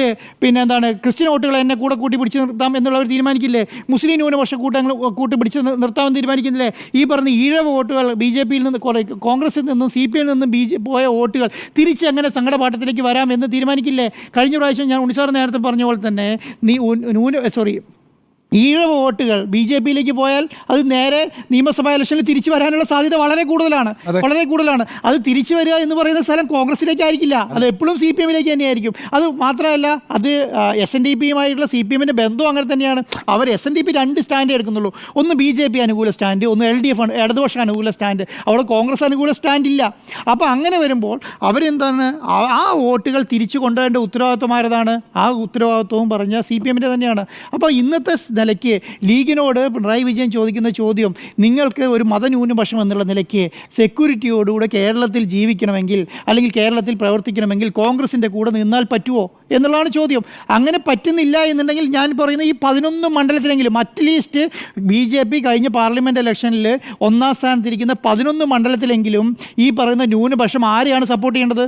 ക്രിസ്ത്യൻ വോട്ടുകൾ എന്നെ കൂട്ടി പിടിച്ച് നിർത്താം എന്നുള്ളവർ തീരുമാനിക്കില്ലേ? മുസ്ലിം ന്യൂനപക്ഷ കൂട്ടി പിടിച്ച് നിർത്താമെന്ന് തീരുമാനിക്കുന്നില്ലേ? ഈ പറഞ്ഞ ഈഴവ വോട്ടുകൾ BJPയിൽ നിന്ന് കോൺഗ്രസിൽ നിന്നും CPIയിൽ നിന്നും പോയ വോട്ടുകൾ തിരിച്ച് എങ്ങനെ സംഘടപാഠത്തിലേക്ക് വരാം എന്ന് തീരുമാനിക്കില്ലേ? കഴിഞ്ഞ പ്രാവശ്യം ഞാൻ ഉണ്ണിസാർ നേരത്തെ പറഞ്ഞ പോലെ തന്നെ ഈഴവ വോട്ടുകൾ BJPയിലേക്ക് പോയാൽ അത് നേരെ നിയമസഭാ ഇലക്ഷനിൽ തിരിച്ചു വരാനുള്ള സാധ്യത വളരെ കൂടുതലാണ്. അത് തിരിച്ചു വരിക എന്ന് പറയുന്ന സ്ഥലം കോൺഗ്രസിലേക്കായിരിക്കില്ല, അത് എപ്പോഴും CPMലേക്ക് തന്നെയായിരിക്കും. അത് മാത്രമല്ല, അത് SNDPയുമായിട്ടുള്ള CPMൻ്റെ ബന്ധവും അങ്ങനെ തന്നെയാണ്. അവർ SNDP 2 സ്റ്റാൻഡ് എടുക്കുന്നുള്ളൂ. ഒന്ന് BJP അനുകൂല സ്റ്റാൻഡ്, ഒന്ന് LDF ഇടതുപക്ഷ അനുകൂല സ്റ്റാൻഡ്. അവിടെ കോൺഗ്രസ് അനുകൂല സ്റ്റാൻഡ് ഇല്ല. അപ്പോൾ അങ്ങനെ വരുമ്പോൾ അവരെന്താണ്, ആ വോട്ടുകൾ തിരിച്ചു കൊണ്ടുവരേണ്ട ഉത്തരവാദിത്വമാരതാണ്? ആ ഉത്തരവാദിത്വവും പറഞ്ഞ CPMൻ്റെ തന്നെയാണ്. അപ്പോൾ ഇന്നത്തെ നിലയ്ക്ക് ലീഗിനോട് പിണറായി വിജയൻ ചോദിക്കുന്ന ചോദ്യം, നിങ്ങൾക്ക് ഒരു മതന്യൂനപക്ഷം എന്നുള്ള നിലയ്ക്ക് സെക്യൂരിറ്റിയോടുകൂടെ കേരളത്തിൽ ജീവിക്കണമെങ്കിൽ അല്ലെങ്കിൽ കേരളത്തിൽ പ്രവർത്തിക്കണമെങ്കിൽ കോൺഗ്രസിൻ്റെ കൂടെ നിന്നാൽ പറ്റുമോ എന്നുള്ളതാണ് ചോദ്യം. അങ്ങനെ പറ്റുന്നില്ല എന്നുണ്ടെങ്കിൽ ഞാൻ പറയുന്ന ഈ 11 മണ്ഡലത്തിലെങ്കിലും അറ്റ്ലീസ്റ്റ് BJP കഴിഞ്ഞ പാർലമെൻറ്റ് ഇലക്ഷനിൽ 1ാം സ്ഥാനത്തിരിക്കുന്ന 11 മണ്ഡലത്തിലെങ്കിലും ഈ പറയുന്ന ന്യൂനപക്ഷം ആരെയാണ് സപ്പോർട്ട് ചെയ്യേണ്ടത്?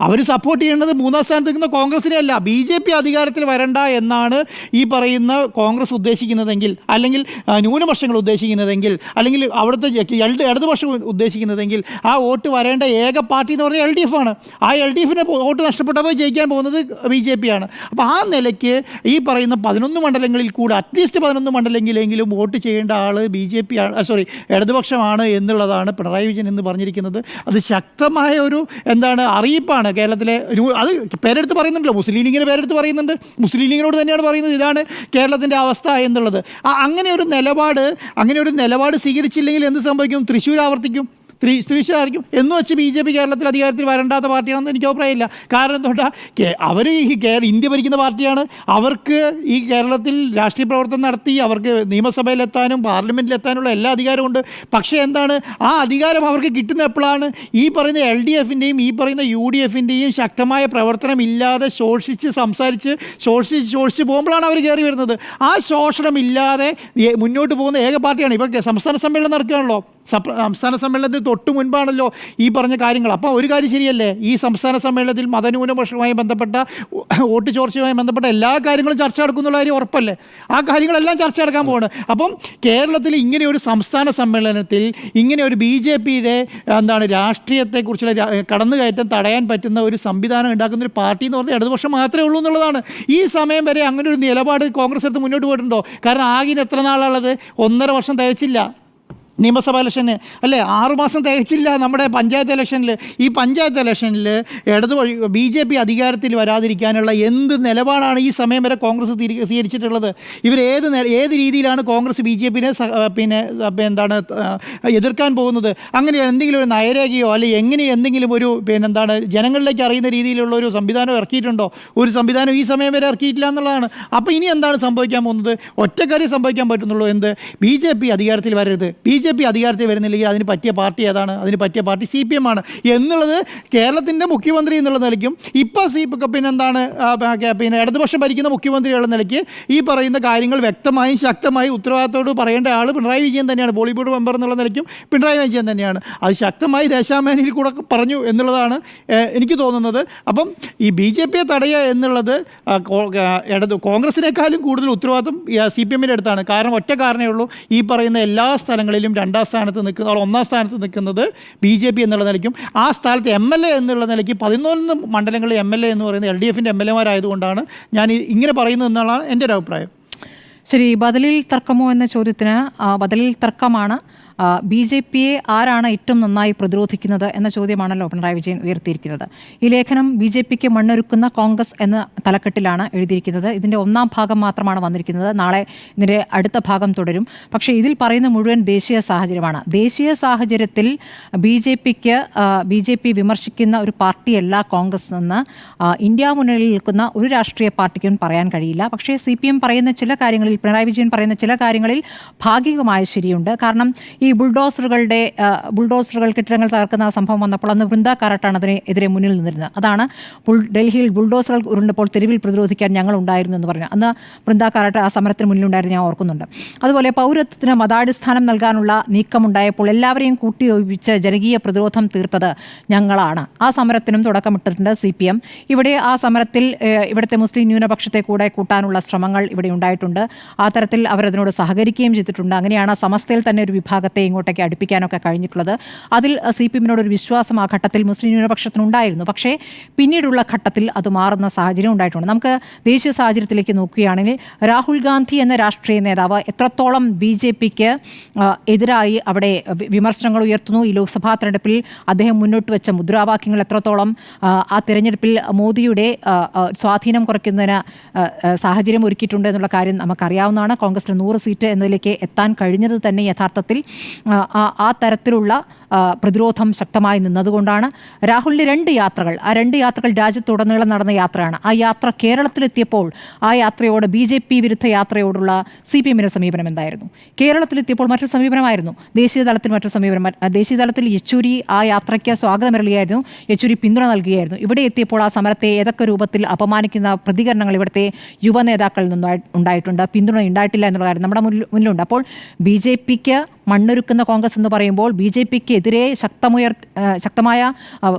അവർ സപ്പോർട്ട് ചെയ്യേണ്ടത് 3ാം സ്ഥാനത്ത് നിൽക്കുന്ന കോൺഗ്രസിനെ അല്ല, BJP അധികാരത്തിൽ വരണ്ട എന്നാണ് ഈ പറയുന്ന കോൺഗ്രസ് ഉദ്ദേശിക്കുന്നതെങ്കിൽ, അല്ലെങ്കിൽ ന്യൂനപക്ഷങ്ങൾ ഉദ്ദേശിക്കുന്നതെങ്കിൽ, അല്ലെങ്കിൽ അവിടുത്തെ ഇടതുപക്ഷം ഉദ്ദേശിക്കുന്നതെങ്കിൽ ആ വോട്ട് വരേണ്ട ഏക പാർട്ടി എന്ന് പറഞ്ഞാൽ LDF ആണ്. ആ LDFിൻ്റെ വോട്ട് നഷ്ടപ്പെട്ടപ്പോൾ ജയിക്കാൻ പോകുന്നത് BJP ആണ്. അപ്പോൾ ആ നിലയ്ക്ക് ഈ പറയുന്ന 11 മണ്ഡലങ്ങളിൽ കൂടെ അറ്റ്ലീസ്റ്റ് 11 മണ്ഡലങ്ങളിലെങ്കിലും വോട്ട് ചെയ്യേണ്ട ആൾ BJP ഇടതുപക്ഷമാണ് എന്നുള്ളതാണ് പിണറായി വിജയൻ എന്ന് പറഞ്ഞിരിക്കുന്നത്. അത് ശക്തമായ ഒരു അറിയിപ്പാണ് കേരളത്തിലെ. അത് പേരെടുത്ത് പറയുന്നുണ്ടല്ലോ, മുസ്ലിം ലീഗിൻ്റെ പേരെടുത്ത് പറയുന്നുണ്ട്. മുസ്ലിം ലീഗിനോട് തന്നെയാണ് പറയുന്നത് ഇതാണ് കേരളത്തിൻ്റെ അവസ്ഥ എന്നുള്ളത്. അങ്ങനെ ഒരു നിലപാട് സ്വീകരിച്ചില്ലെങ്കിൽ എന്ത് സംഭവിക്കും? തൃശ്ശൂർ ആവർത്തിക്കും എന്ന് വെച്ച് BJP കേരളത്തിൽ അധികാരത്തിൽ വരണ്ടാത്ത പാർട്ടിയാണെന്ന് എനിക്ക് അഭിപ്രായമില്ല. കാരണം എന്തുകൊണ്ടാ, അവർ ഇന്ത്യ ഭരിക്കുന്ന പാർട്ടിയാണ്. അവർക്ക് ഈ കേരളത്തിൽ രാഷ്ട്രീയ പ്രവർത്തനം നടത്തി അവർക്ക് നിയമസഭയിലെത്താനും പാർലമെൻറ്റിലെത്താനുള്ള എല്ലാ അധികാരമുണ്ട്. പക്ഷേ ആ അധികാരം അവർക്ക് കിട്ടുന്ന എപ്പോഴാണ്? ഈ പറയുന്ന LDFിൻ്റെയും ഈ പറയുന്ന UDFിൻ്റെയും ശക്തമായ പ്രവർത്തനം ഇല്ലാതെ ശോഷിച്ച് പോകുമ്പോഴാണ് അവർ കയറി വരുന്നത്. ആ ശോഷണമില്ലാതെ മുന്നോട്ട് പോകുന്ന ഏക പാർട്ടിയാണ്. ഇപ്പോൾ സംസ്ഥാന സമ്മേളനം നടക്കുകയാണല്ലോ. സംസ്ഥാന സമ്മേളനത്തിൽ തൊട്ട് മുൻപാണല്ലോ ഈ പറഞ്ഞ കാര്യങ്ങൾ. അപ്പോൾ ഒരു കാര്യം ശരിയല്ലേ, ഈ സംസ്ഥാന സമ്മേളനത്തിൽ മതന്യൂനപക്ഷവുമായി ബന്ധപ്പെട്ട വോട്ട് ചോർച്ചയുമായി ബന്ധപ്പെട്ട എല്ലാ കാര്യങ്ങളും ചർച്ച നടക്കുന്നുള്ള കാര്യം ഉറപ്പല്ലേ? ആ കാര്യങ്ങളെല്ലാം ചർച്ച നടക്കാൻ പോവാണ്. അപ്പം കേരളത്തിൽ ഇങ്ങനെ ഒരു സംസ്ഥാന സമ്മേളനത്തിൽ ഇങ്ങനെ ഒരു BJPയുടെ രാഷ്ട്രീയത്തെക്കുറിച്ചുള്ള കടന്നുകയറ്റം തടയാൻ പറ്റുന്ന ഒരു സംവിധാനം ഉണ്ടാക്കുന്ന ഒരു പാർട്ടി എന്ന് പറഞ്ഞാൽ ഇടതുപക്ഷം മാത്രമേ ഉള്ളൂ എന്നുള്ളതാണ്. ഈ സമയം വരെ അങ്ങനെ ഒരു നിലപാട് കോൺഗ്രസ് എടുത്ത് മുന്നോട്ട് പോയിട്ടുണ്ടോ? കാരണം ആകെ എത്ര നാളുള്ളത്? 1.5 വർഷം തികച്ചില്ല നിയമസഭാ ഇലക്ഷന്, അല്ലേ? 6 മാസം തികച്ചില്ല നമ്മുടെ പഞ്ചായത്ത് ഇലക്ഷനിൽ. ഈ പഞ്ചായത്ത് ഇലക്ഷനിൽ BJP അധികാരത്തിൽ വരാതിരിക്കാനുള്ള എന്ത് നിലപാടാണ് ഈ സമയം വരെ കോൺഗ്രസ് സ്വീകരിച്ചിട്ടുള്ളത്? ഇവർ ഏത് രീതിയിലാണ് കോൺഗ്രസ് BJPനെ എതിർക്കാൻ പോകുന്നത്? അങ്ങനെ എന്തെങ്കിലും ഒരു നയരേഖയോ അല്ലെങ്കിൽ എന്തെങ്കിലും ഒരു ജനങ്ങളിലേക്ക് അറിയുന്ന രീതിയിലുള്ള ഒരു സംവിധാനം ഇറക്കിയിട്ടുണ്ടോ? ഒരു സംവിധാനം ഈ സമയം വരെ ഇറക്കിയിട്ടില്ല എന്നുള്ളതാണ്. അപ്പോൾ ഇനി എന്താണ് സംഭവിക്കാൻ പോകുന്നത്? ഒറ്റക്കാര്യം സംഭവിക്കാൻ പറ്റുന്നുള്ളൂ, BJP അധികാരത്തിൽ വരരുത്. BJP പി അധികാരത്തിൽ വരുന്നില്ലെങ്കിൽ അതിന് പറ്റിയ പാർട്ടി ഏതാണ്? അതിന് പറ്റിയ പാർട്ടി CPM ആണ് എന്നുള്ളത് കേരളത്തിൻ്റെ മുഖ്യമന്ത്രി എന്നുള്ള നിലയ്ക്കും ഇപ്പോൾ പിന്നെന്താണ് പിന്നെ ഇടതുപക്ഷം ഭരിക്കുന്ന മുഖ്യമന്ത്രിയുള്ള നിലയ്ക്ക് ഈ പറയുന്ന കാര്യങ്ങൾ വ്യക്തമായും ശക്തമായി ഉത്തരവാദിത്തോട് പറയേണ്ട ആൾ പിണറായി വിജയൻ തന്നെയാണ്. ബോളിവുഡ് മെമ്പർ എന്നുള്ള നിലയ്ക്കും പിണറായി വിജയൻ തന്നെയാണ്. അത് ശക്തമായി ദേശാഭിമാനിയിൽ കൂടെ പറഞ്ഞു എന്നുള്ളതാണ് എനിക്ക് തോന്നുന്നത്. അപ്പം ഈ BJPയെ തടയുക എന്നുള്ളത് കോൺഗ്രസിനേക്കാളും കൂടുതൽ ഉത്തരവാദിത്വം CPMൻ്റെ അടുത്താണ്. കാരണം ഒറ്റ കാരണമേ ഉള്ളൂ, ഈ പറയുന്ന എല്ലാ സ്ഥലങ്ങളിലും 2ാം സ്ഥാനത്ത് നിൽക്കുന്ന 1ാം സ്ഥാനത്ത് നിൽക്കുന്നത് BJP എന്നുള്ള നിലയ്ക്കും ആ സ്ഥലത്ത് MLA എന്നുള്ള നിലയ്ക്ക് 11 മണ്ഡലങ്ങളിൽ MLA എന്ന് പറയുന്നത് LDFൻ്റെ MLAമാരായതുകൊണ്ടാണ് ഞാൻ ഇങ്ങനെ പറയുന്നത് എന്നുള്ളതാണ് എൻ്റെ ഒരു അഭിപ്രായം. ശരി, ബദലിൽ തർക്കമോ എന്ന ചോദ്യത്തിന് ബദലിൽ തർക്കമാണ്. BJPയെ ആരാണ് ഏറ്റവും നന്നായി പ്രതിരോധിക്കുന്നത് എന്ന ചോദ്യമാണല്ലോ പിണറായി വിജയൻ ഉയർത്തിയിരിക്കുന്നത്. ഈ ലേഖനം BJPക്ക് മണ്ണൊരുക്കുന്ന കോൺഗ്രസ് എന്ന തലക്കെട്ടിലാണ് എഴുതിയിരിക്കുന്നത്. ഇതിൻ്റെ 1ാം ഭാഗം മാത്രമാണ് വന്നിരിക്കുന്നത്. നാളെ ഇതിൻ്റെ അടുത്ത ഭാഗം തുടരും. പക്ഷേ ഇതിൽ പറയുന്ന മുഴുവൻ ദേശീയ സാഹചര്യമാണ്. ദേശീയ സാഹചര്യത്തിൽ BJP വിമർശിക്കുന്ന ഒരു പാർട്ടിയല്ല കോൺഗ്രസ് എന്ന് ഇന്ത്യ മുന്നണിയിൽ നിൽക്കുന്ന ഒരു രാഷ്ട്രീയ പാർട്ടിക്കും പറയാൻ കഴിയില്ല. പക്ഷേ CPM പറയുന്ന ചില കാര്യങ്ങളിൽ, പിണറായി വിജയൻ പറയുന്ന ചില കാര്യങ്ങളിൽ ഭാഗികമായ ശരിയുണ്ട്. കാരണം ഈ ബുൾഡോസറുകൾ കെട്ടിടങ്ങൾ തകർക്കുന്ന സംഭവം വന്നപ്പോൾ അന്ന് വൃന്ദ കാരാട്ടാണ് അതിനെതിരെ മുന്നിൽ നിന്നിരുന്നത്. അതാണ് ഡൽഹിയിൽ ബുൾഡോസറുകൾ ഉരുണ്ടപ്പോൾ തെരുവിൽ പ്രതിരോധിക്കാൻ ഞങ്ങൾ ഉണ്ടായിരുന്നു എന്ന് പറഞ്ഞു. അന്ന് വൃന്ദ കാരാട്ട് ആ സമരത്തിന് മുന്നിലുണ്ടായിരുന്നു, ഞാൻ ഓർക്കുന്നുണ്ട്. അതുപോലെ പൗരത്വത്തിന് മതാടിസ്ഥാനം നൽകാനുള്ള നീക്കമുണ്ടായപ്പോൾ എല്ലാവരെയും കൂട്ടിയൊഴിപ്പിച്ച് ജനകീയ പ്രതിരോധം തീർത്തത് ഞങ്ങളാണ്. ആ സമരത്തിനും തുടക്കമിട്ടിട്ടുണ്ട് CPM. ഇവിടെ ആ സമരത്തിൽ ഇവിടുത്തെ മുസ്ലിം ന്യൂനപക്ഷത്തെ കൂടെ കൂട്ടാനുള്ള ശ്രമങ്ങൾ ഇവിടെ ഉണ്ടായിട്ടുണ്ട്. ആ തരത്തിൽ അവരതിനോട് സഹകരിക്കുകയും ചെയ്തിട്ടുണ്ട്. അങ്ങനെയാണ് സമസ്തയിൽ തന്നെ ഒരു വിഭാഗത്തെ ഇങ്ങോട്ടേക്ക് അടുപ്പിക്കാനൊക്കെ കഴിഞ്ഞിട്ടുള്ളത്. അതിൽ CPMനോടൊരു വിശ്വാസം ആ ഘട്ടത്തിൽ മുസ്ലിം ന്യൂനപക്ഷത്തിനുണ്ടായിരുന്നു. പക്ഷേ പിന്നീടുള്ള ഘട്ടത്തിൽ അത് മാറുന്ന സാഹചര്യം ഉണ്ടായിട്ടുണ്ട്. നമുക്ക് ദേശീയ സാഹചര്യത്തിലേക്ക് നോക്കുകയാണെങ്കിൽ രാഹുൽ ഗാന്ധി എന്ന രാഷ്ട്രീയ നേതാവ് എത്രത്തോളം BJPക്ക് എതിരായി അവിടെ വിമർശനങ്ങൾ ഉയർത്തുന്നു, ഈ ലോക്സഭാ തെരഞ്ഞെടുപ്പിൽ അദ്ദേഹം മുന്നോട്ട് വെച്ച മുദ്രാവാക്യങ്ങൾ എത്രത്തോളം ആ തെരഞ്ഞെടുപ്പിൽ മോദിയുടെ സ്വാധീനം കുറയ്ക്കുന്നതിന് സാഹചര്യം ഒരുക്കിയിട്ടുണ്ട് എന്നുള്ള കാര്യം നമുക്കറിയാവുന്നതാണ്. കോൺഗ്രസിന് 100 സീറ്റ് എന്നതിലേക്ക് എത്താൻ കഴിഞ്ഞത് തന്നെ യഥാർത്ഥത്തിൽ ആ തരത്തിലുള്ള പ്രതിരോധം ശക്തമായി നിന്നതുകൊണ്ടാണ്. രാഹുലിൻ്റെ 2 യാത്രകൾ, ആ 2 യാത്രകൾ രാജ്യത്തുടനീളം നടന്ന യാത്രയാണ്. ആ യാത്ര കേരളത്തിലെത്തിയപ്പോൾ ആ യാത്രയോട് BJP വിരുദ്ധ യാത്രയോടുള്ള CPMൻ്റെ സമീപനം എന്തായിരുന്നു? കേരളത്തിലെത്തിയപ്പോൾ മറ്റൊരു സമീപനമായിരുന്നു. ദേശീയ തലത്തിൽ മറ്റൊരു സമീപനം. ദേശീയ തലത്തിൽ യെച്ചൂരി ആ യാത്രയ്ക്ക് സ്വാഗതമരളിയായിരുന്നു, യെച്ചൂരി പിന്തുണ നൽകുകയായിരുന്നു. ഇവിടെ എത്തിയപ്പോൾ ആ സമരത്തെ ഏതൊക്കെ രൂപത്തിൽ അപമാനിക്കുന്ന പ്രതികരണങ്ങൾ ഇവിടുത്തെ യുവ നേതാക്കളിൽ നിന്നും ഉണ്ടായിട്ടുണ്ട്. പിന്തുണ ഉണ്ടായിട്ടില്ല എന്നുള്ള കാര്യം നമ്മുടെ മുന്നിലുണ്ട്. അപ്പോൾ BJPക്ക് മണ്ണൊരുക്കുന്ന കോൺഗ്രസ് എന്ന് പറയുമ്പോൾ BJPക്ക് എതിരെ ശക്തമായ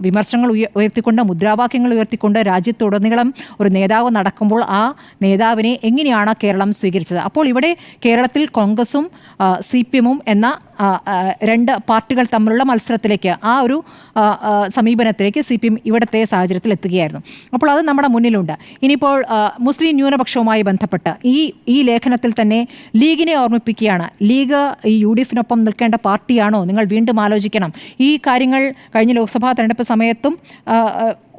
വിമർശനങ്ങൾ ഉയർത്തിക്കൊണ്ട്, മുദ്രാവാക്യങ്ങൾ ഉയർത്തിക്കൊണ്ട് രാജ്യത്തുടനീളം ഒരു നേതാവ് നടക്കുമ്പോൾ ആ നേതാവിനെ എങ്ങനെയാണ് കേരളം സ്വീകരിച്ചത്? അപ്പോൾ ഇവിടെ കേരളത്തിൽ കോൺഗ്രസും CPMും എന്ന 2 പാർട്ടികൾ തമ്മിലുള്ള മത്സരത്തിലേക്ക്, ആ ഒരു സമീപനത്തിലേക്ക് CPM ഇവിടുത്തെ സാഹചര്യത്തിൽ എത്തുകയായിരുന്നു. അപ്പോൾ അത് നമ്മുടെ മുന്നിലുണ്ട്. ഇനിയിപ്പോൾ മുസ്ലിം ന്യൂനപക്ഷവുമായി ബന്ധപ്പെട്ട് ഈ ലേഖനത്തിൽ തന്നെ ലീഗിനെ ഓർമ്മിപ്പിക്കുകയാണ്. ലീഗ് ഈ UDFിനൊപ്പം നിൽക്കേണ്ട പാർട്ടിയാണോ? നിങ്ങൾ വീണ്ടും ആലോചിക്കണം. ഈ കാര്യങ്ങൾ കഴിഞ്ഞ ലോക്സഭാ തെരഞ്ഞെടുപ്പ് സമയത്തും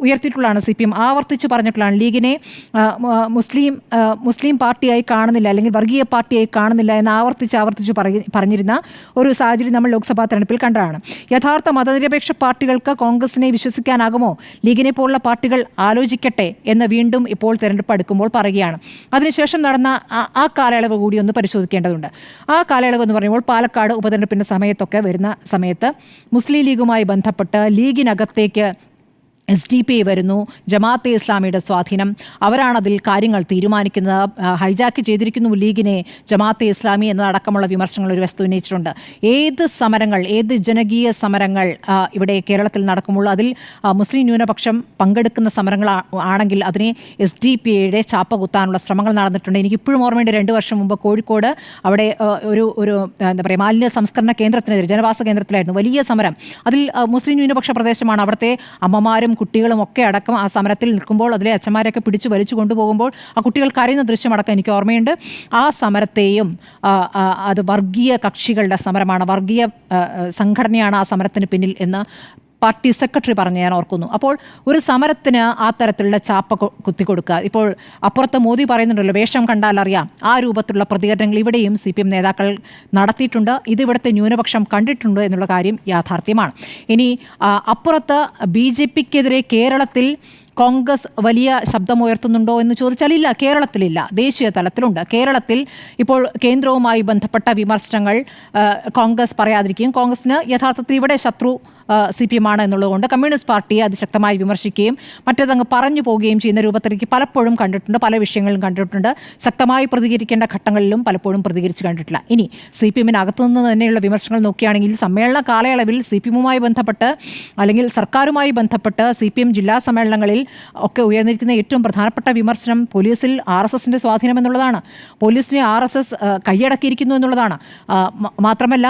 ഉയർത്തിയിട്ടുള്ളതാണ്. CPM ആവർത്തിച്ച് പറഞ്ഞിട്ടുള്ളതാണ്. ലീഗിനെ മുസ്ലിം പാർട്ടിയായി കാണുന്നില്ല, അല്ലെങ്കിൽ വർഗീയ പാർട്ടിയായി കാണുന്നില്ല എന്ന് ആവർത്തിച്ച് പറഞ്ഞിരുന്ന ഒരു സാഹചര്യം നമ്മൾ ലോക്സഭാ തെരഞ്ഞെടുപ്പിൽ കണ്ടതാണ്. യഥാർത്ഥ മതനിരപേക്ഷ പാർട്ടികൾക്ക് കോൺഗ്രസിനെ വിശ്വസിക്കാനാകുമോ? ലീഗിനെ പോലുള്ള പാർട്ടികൾ ആലോചിക്കട്ടെ എന്ന് വീണ്ടും ഇപ്പോൾ തെരഞ്ഞെടുപ്പ് അടുക്കുമ്പോൾ പറയുകയാണ്. അതിനുശേഷം നടന്ന ആ കാലയളവ് കൂടി ഒന്ന് പരിശോധിക്കേണ്ടതുണ്ട്. ആ കാലയളവ് എന്ന് പറയുമ്പോൾ പാലക്കാട് ഉപതെരഞ്ഞെടുപ്പിൻ്റെ സമയത്തൊക്കെ വരുന്ന സമയത്ത് മുസ്ലിം ലീഗുമായി ബന്ധപ്പെട്ട് ലീഗിനകത്തേക്ക് SDP വരുന്നു, ജമാഅത്തെ ഇസ്ലാമിയുടെ സ്വാധീനം, അവരാണതിൽ കാര്യങ്ങൾ തീരുമാനിക്കുന്നത്, ഹൈജാക്ക് ചെയ്തിരിക്കുന്നു ലീഗിനെ ജമാഅത്തെ ഇസ്ലാമി എന്നതടക്കമുള്ള വിമർശനങ്ങൾ ഒരു വസ്തു ഉന്നയിച്ചിട്ടുണ്ട്. ഏത് ജനകീയ സമരങ്ങൾ ഇവിടെ കേരളത്തിൽ നടക്കുമ്പോൾ അതിൽ മുസ്ലിം ന്യൂനപക്ഷം പങ്കെടുക്കുന്ന സമരങ്ങൾ ആണെങ്കിൽ അതിനെ SDP ചാപ്പ കുത്താനുള്ള ശ്രമങ്ങൾ നടന്നിട്ടുണ്ട്. എനിക്കിപ്പോഴും ഓർമ്മയുണ്ട്, 2 വർഷം മുമ്പ് കോഴിക്കോട് അവിടെ ഒരു എന്താ പറയുക, മാലിന്യ സംസ്കരണ കേന്ദ്രത്തിനെതിരെ, ജനവാസ കേന്ദ്രത്തിലായിരുന്നു വലിയ സമരം. അതിൽ മുസ്ലിം ന്യൂനപക്ഷ പ്രദേശമാണ്. അവിടുത്തെ അമ്മമാരും കുട്ടികളും ഒക്കെ അടക്കം ആ സമരത്തിൽ നിൽക്കുമ്പോൾ അതിലെ അച്ഛന്മാരെയൊക്കെ പിടിച്ചു വലിച്ചു കൊണ്ടുപോകുമ്പോൾ ആ കുട്ടികൾ കരയുന്ന ദൃശ്യമടക്കം എനിക്ക് ഓർമ്മയുണ്ട്. ആ സമരത്തെയും അത് വർഗീയ കക്ഷികളുടെ സമരമാണ്, വർഗീയ സംഘടനയാണ് ആ സമരത്തിന് പിന്നിൽ എന്ന് പാർട്ടി സെക്രട്ടറി പറഞ്ഞ് ഞാൻ ഓർക്കുന്നു. അപ്പോൾ ഒരു സമരത്തിന് ആ തരത്തിലുള്ള ചാപ്പ കുത്തിക്കൊടുക്കുക, ഇപ്പോൾ അപ്പുറത്ത് മോദി പറയുന്നുണ്ടല്ലോ, വേഷം കണ്ടാൽ അറിയാം, ആ രൂപത്തിലുള്ള പ്രതികരണങ്ങൾ ഇവിടെയും CPM നേതാക്കൾ നടത്തിയിട്ടുണ്ട്. ഇതിവിടുത്തെ ന്യൂനപക്ഷം കണ്ടിട്ടുണ്ട് എന്നുള്ള കാര്യം യാഥാർത്ഥ്യമാണ്. ഇനി അപ്പുറത്ത് BJPക്കെതിരെ കേരളത്തിൽ കോൺഗ്രസ് വലിയ ശബ്ദമുയർത്തുന്നുണ്ടോ എന്ന് ചോദിച്ചാൽ ഇല്ല. കേരളത്തിലില്ല, ദേശീയ തലത്തിലുണ്ട്. കേരളത്തിൽ ഇപ്പോൾ കേന്ദ്രവുമായി ബന്ധപ്പെട്ട വിമർശനങ്ങൾ കോൺഗ്രസ് പറയാതിരിക്കുകയും കോൺഗ്രസിന് യഥാർത്ഥത്തിൽ ഇവിടെ ശത്രു CPM ആണ് എന്നുള്ളതുകൊണ്ട് കമ്മ്യൂണിസ്റ്റ് പാർട്ടിയെ അതിശക്തമായി വിമർശിക്കുകയും മറ്റേതങ്ങ് പറഞ്ഞു പോവുകയും ചെയ്യുന്ന രൂപത്തിലേക്ക് പലപ്പോഴും കണ്ടിട്ടുണ്ട്, പല വിഷയങ്ങളും കണ്ടിട്ടുണ്ട്. ശക്തമായി പ്രതികരിക്കേണ്ട ഘട്ടങ്ങളിലും പലപ്പോഴും പ്രതികരിച്ച് കണ്ടിട്ടില്ല. ഇനി CPM-നകത്തു നിന്ന് തന്നെയുള്ള വിമർശനങ്ങൾ നോക്കുകയാണെങ്കിൽ സമ്മേളന കാലയളവിൽ CPM-മായി ബന്ധപ്പെട്ട് അല്ലെങ്കിൽ സർക്കാരുമായി ബന്ധപ്പെട്ട് CPM ജില്ലാ സമ്മേളനങ്ങളിൽ ഒക്കെ ഉയർന്നിരിക്കുന്ന ഏറ്റവും പ്രധാനപ്പെട്ട വിമർശനം പോലീസിൽ RSSന്റെ സ്വാധീനം എന്നുള്ളതാണ്. പോലീസിനെ RSS കൈയടക്കിയിരിക്കുന്നു എന്നുള്ളതാണ്. മാത്രമല്ല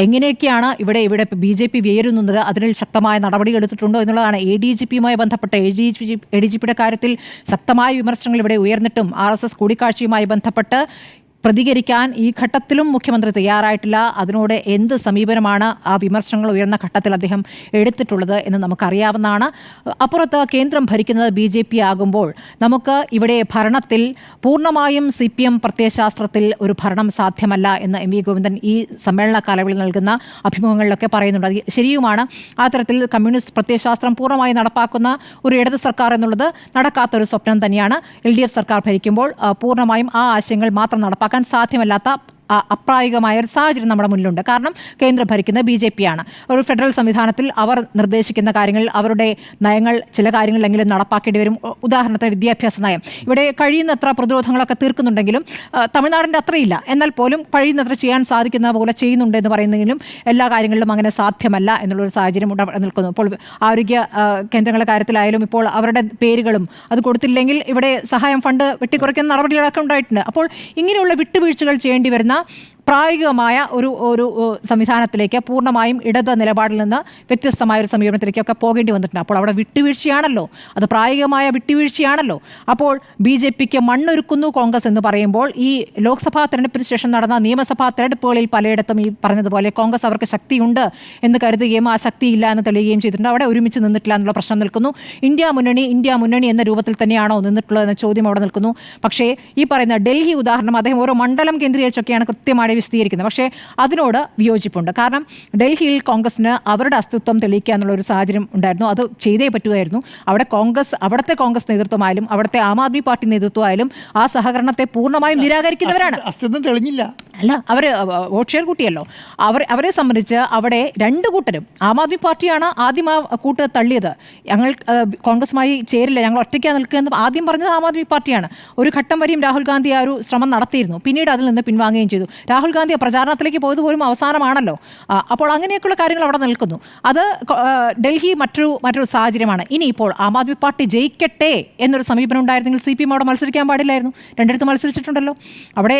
എങ്ങനെയൊക്കെയാണ് ഇവിടെ BJP വേരുന്നത്, അതിൽ ശക്തമായ നടപടികൾ എടുത്തിട്ടുണ്ടോ എന്നുള്ളതാണ്. ADGP-യുമായി ബന്ധപ്പെട്ട് ADGP-യുടെ കാര്യത്തിൽ ശക്തമായ വിമർശനങ്ങൾ ഇവിടെ ഉയർന്നിട്ടും RSS കൂടിക്കാഴ്ചയുമായി ബന്ധപ്പെട്ട് പ്രതികരിക്കാൻ ഈ ഘട്ടത്തിലും മുഖ്യമന്ത്രി തയ്യാറായിട്ടില്ല. അതിനോട് എന്ത് സമീപനമാണ് ആ വിമർശനങ്ങൾ ഉയർന്ന ഘട്ടത്തിൽ അദ്ദേഹം എടുത്തിട്ടുള്ളത് എന്ന് നമുക്കറിയാവുന്നതാണ്. അപ്പുറത്ത് കേന്ദ്രം ഭരിക്കുന്നത് BJP ആകുമ്പോൾ നമുക്ക് ഇവിടെ ഭരണത്തിൽ പൂർണ്ണമായും CPM പ്രത്യയശാസ്ത്രത്തിൽ ഒരു ഭരണം സാധ്യമല്ല എന്ന് MV ഗോവിന്ദൻ ഈ സമ്മേളന കാലയളവിൽ നൽകുന്ന അഭിമുഖങ്ങളിലൊക്കെ പറയുന്നുണ്ട്. അത് ശരിയുമാണ്. ആ തരത്തിൽ കമ്മ്യൂണിസ്റ്റ് പ്രത്യയശാസ്ത്രം പൂർണ്ണമായി നടപ്പാക്കുന്ന ഒരു ഇടത് സർക്കാർ എന്നുള്ളത് നടക്കാത്തൊരു സ്വപ്നം തന്നെയാണ്. LDF സർക്കാർ ഭരിക്കുമ്പോൾ പൂർണ്ണമായും ആ ആശയങ്ങൾ മാത്രം നടപ്പാക്കാൻ സാധ്യമല്ലാത്ത അപ്രായോഗികമായ ഒരു സാഹചര്യം നമ്മുടെ മുന്നിലുണ്ട്. കാരണം കേന്ദ്രം ഭരിക്കുന്നത് BJP ആണ്. ഒരു ഫെഡറൽ സംവിധാനത്തിൽ അവർ നിർദ്ദേശിക്കുന്ന കാര്യങ്ങളിൽ അവരുടെ നയങ്ങൾ ചില കാര്യങ്ങളിലെങ്കിലും നടപ്പാക്കേണ്ടി വരും. ഉദാഹരണത്തിന് വിദ്യാഭ്യാസ നയം. ഇവിടെ കഴിയുന്നത്ര പ്രതിരോധങ്ങളൊക്കെ തീർക്കുന്നുണ്ടെങ്കിലും തമിഴ്നാടിൻ്റെ അത്രയില്ല. എന്നാൽ പോലും കഴിയുന്നത്ര ചെയ്യാൻ സാധിക്കുന്ന പോലെ ചെയ്യുന്നുണ്ട് എന്ന് പറയുന്നെങ്കിലും എല്ലാ കാര്യങ്ങളിലും അങ്ങനെ സാധ്യമല്ല എന്നുള്ളൊരു സാഹചര്യം നിൽക്കുന്നു. ഇപ്പോൾ ആരോഗ്യ കേന്ദ്രങ്ങളുടെ കാര്യത്തിലായാലും ഇപ്പോൾ അവരുടെ പേരുകളും അത് കൊടുത്തില്ലെങ്കിൽ ഇവിടെ സഹായം ഫണ്ട് വെട്ടിക്കുറയ്ക്കുന്ന നടപടികളൊക്കെ ഉണ്ടായിട്ടുണ്ട്. അപ്പോൾ ഇങ്ങനെയുള്ള വിട്ടുവീഴ്ചകൾ ചെയ്യേണ്ടി വരുന്ന പ്രായോഗികമായ ഒരു സംവിധാനത്തിലേക്ക് പൂർണ്ണമായും ഇടത് നിലപാടിൽ നിന്ന് വ്യത്യസ്തമായ ഒരു സമീപനത്തിലേക്കൊക്കെ പോകേണ്ടി വന്നിട്ടുണ്ട്. അപ്പോൾ അവിടെ വിട്ടുവീഴ്ചയാണല്ലോ, അത് പ്രായോഗികമായ വിട്ടുവീഴ്ചയാണല്ലോ. അപ്പോൾ BJPക്ക് മണ്ണൊരുക്കുന്നു കോൺഗ്രസ് എന്ന് പറയുമ്പോൾ ഈ ലോക്സഭാ തെരഞ്ഞെടുപ്പിന് ശേഷം നടന്ന നിയമസഭാ തെരഞ്ഞെടുപ്പുകളിൽ പലയിടത്തും ഈ പറഞ്ഞതുപോലെ കോൺഗ്രസ് അവർക്ക് ശക്തിയുണ്ട് എന്ന് കരുതുകയും ആ ശക്തിയില്ല എന്ന് തെളിയുകയും ചെയ്തിട്ടുണ്ട്. അവിടെ ഒരുമിച്ച് നിന്നിട്ടില്ല എന്നുള്ള പ്രശ്നം നിൽക്കുന്നു. ഇന്ത്യ മുന്നണി എന്ന രൂപത്തിൽ തന്നെയാണോ നിന്നിട്ടുള്ളതെന്ന ചോദ്യം അവിടെ നിൽക്കുന്നു. പക്ഷേ ഈ പറയുന്ന ഡൽഹി ഉദാഹരണം അദ്ദേഹം ഓരോ മണ്ഡലം കേന്ദ്രീകരിച്ചൊക്കെയാണ് കൃത്യമായി വിശദീകരിക്കുന്നത്. പക്ഷേ അതിനോട് വിയോജിപ്പുണ്ട്. കാരണം ഡൽഹിയിൽ കോൺഗ്രസിന് അവരുടെ അസ്തിത്വം തെളിയിക്കുക എന്നുള്ള ഒരു സാഹചര്യം ഉണ്ടായിരുന്നു. അത് ചെയ്തേ പറ്റുമായിരുന്നു. അവിടുത്തെ കോൺഗ്രസ് നേതൃത്വമായാലും അവിടുത്തെ ആം ആദ്മി പാർട്ടി നേതൃത്വമായാലും ആ സഹകരണത്തെ പൂർണ്ണമായും നിരാകരിക്കുന്നവരാണ്. അസ്തിത്വം തെളിഞ്ഞില്ല. അല്ല, അവർ വോട്ട് ഷെയർ കൂട്ടിയല്ലോ. അവരെ സംബന്ധിച്ച് അവിടെ രണ്ട് കൂട്ടരും, ആം ആദ്മി പാർട്ടിയാണ് ആദ്യം ആ കൂട്ട് തള്ളിയത്. ഞങ്ങൾ കോൺഗ്രസുമായി ചേരില്ല, ഞങ്ങൾ ഒറ്റയ്ക്കാണ് നിൽക്കുകയെന്ന് ആദ്യം പറഞ്ഞത് ആം ആദ്മി പാർട്ടിയാണ്. ഒരു ഘട്ടം വരെയും രാഹുൽ ഗാന്ധി ആ ഒരു ശ്രമം നടത്തിയിരുന്നു. പിന്നീട് അതിൽ നിന്ന് പിൻവാങ്ങുകയും ചെയ്തു. രാഹുൽ ഗാന്ധി പ്രചാരണത്തിലേക്ക് പോയത് പോലും അവസാനമാണല്ലോ. അപ്പോൾ അങ്ങനെയൊക്കെയുള്ള കാര്യങ്ങൾ അവിടെ നിൽക്കുന്നു. അത് ഡൽഹി മറ്റൊരു സാഹചര്യമാണ്. ഇനിയിപ്പോൾ ആം ആദ്മി പാർട്ടി ജയിക്കട്ടെ എന്നൊരു സമീപനം ഉണ്ടായിരുന്നെങ്കിൽ CPM അവിടെ മത്സരിക്കാൻ പാടില്ലായിരുന്നു. രണ്ടിടത്ത് മത്സരിച്ചിട്ടുണ്ടല്ലോ. അവിടെ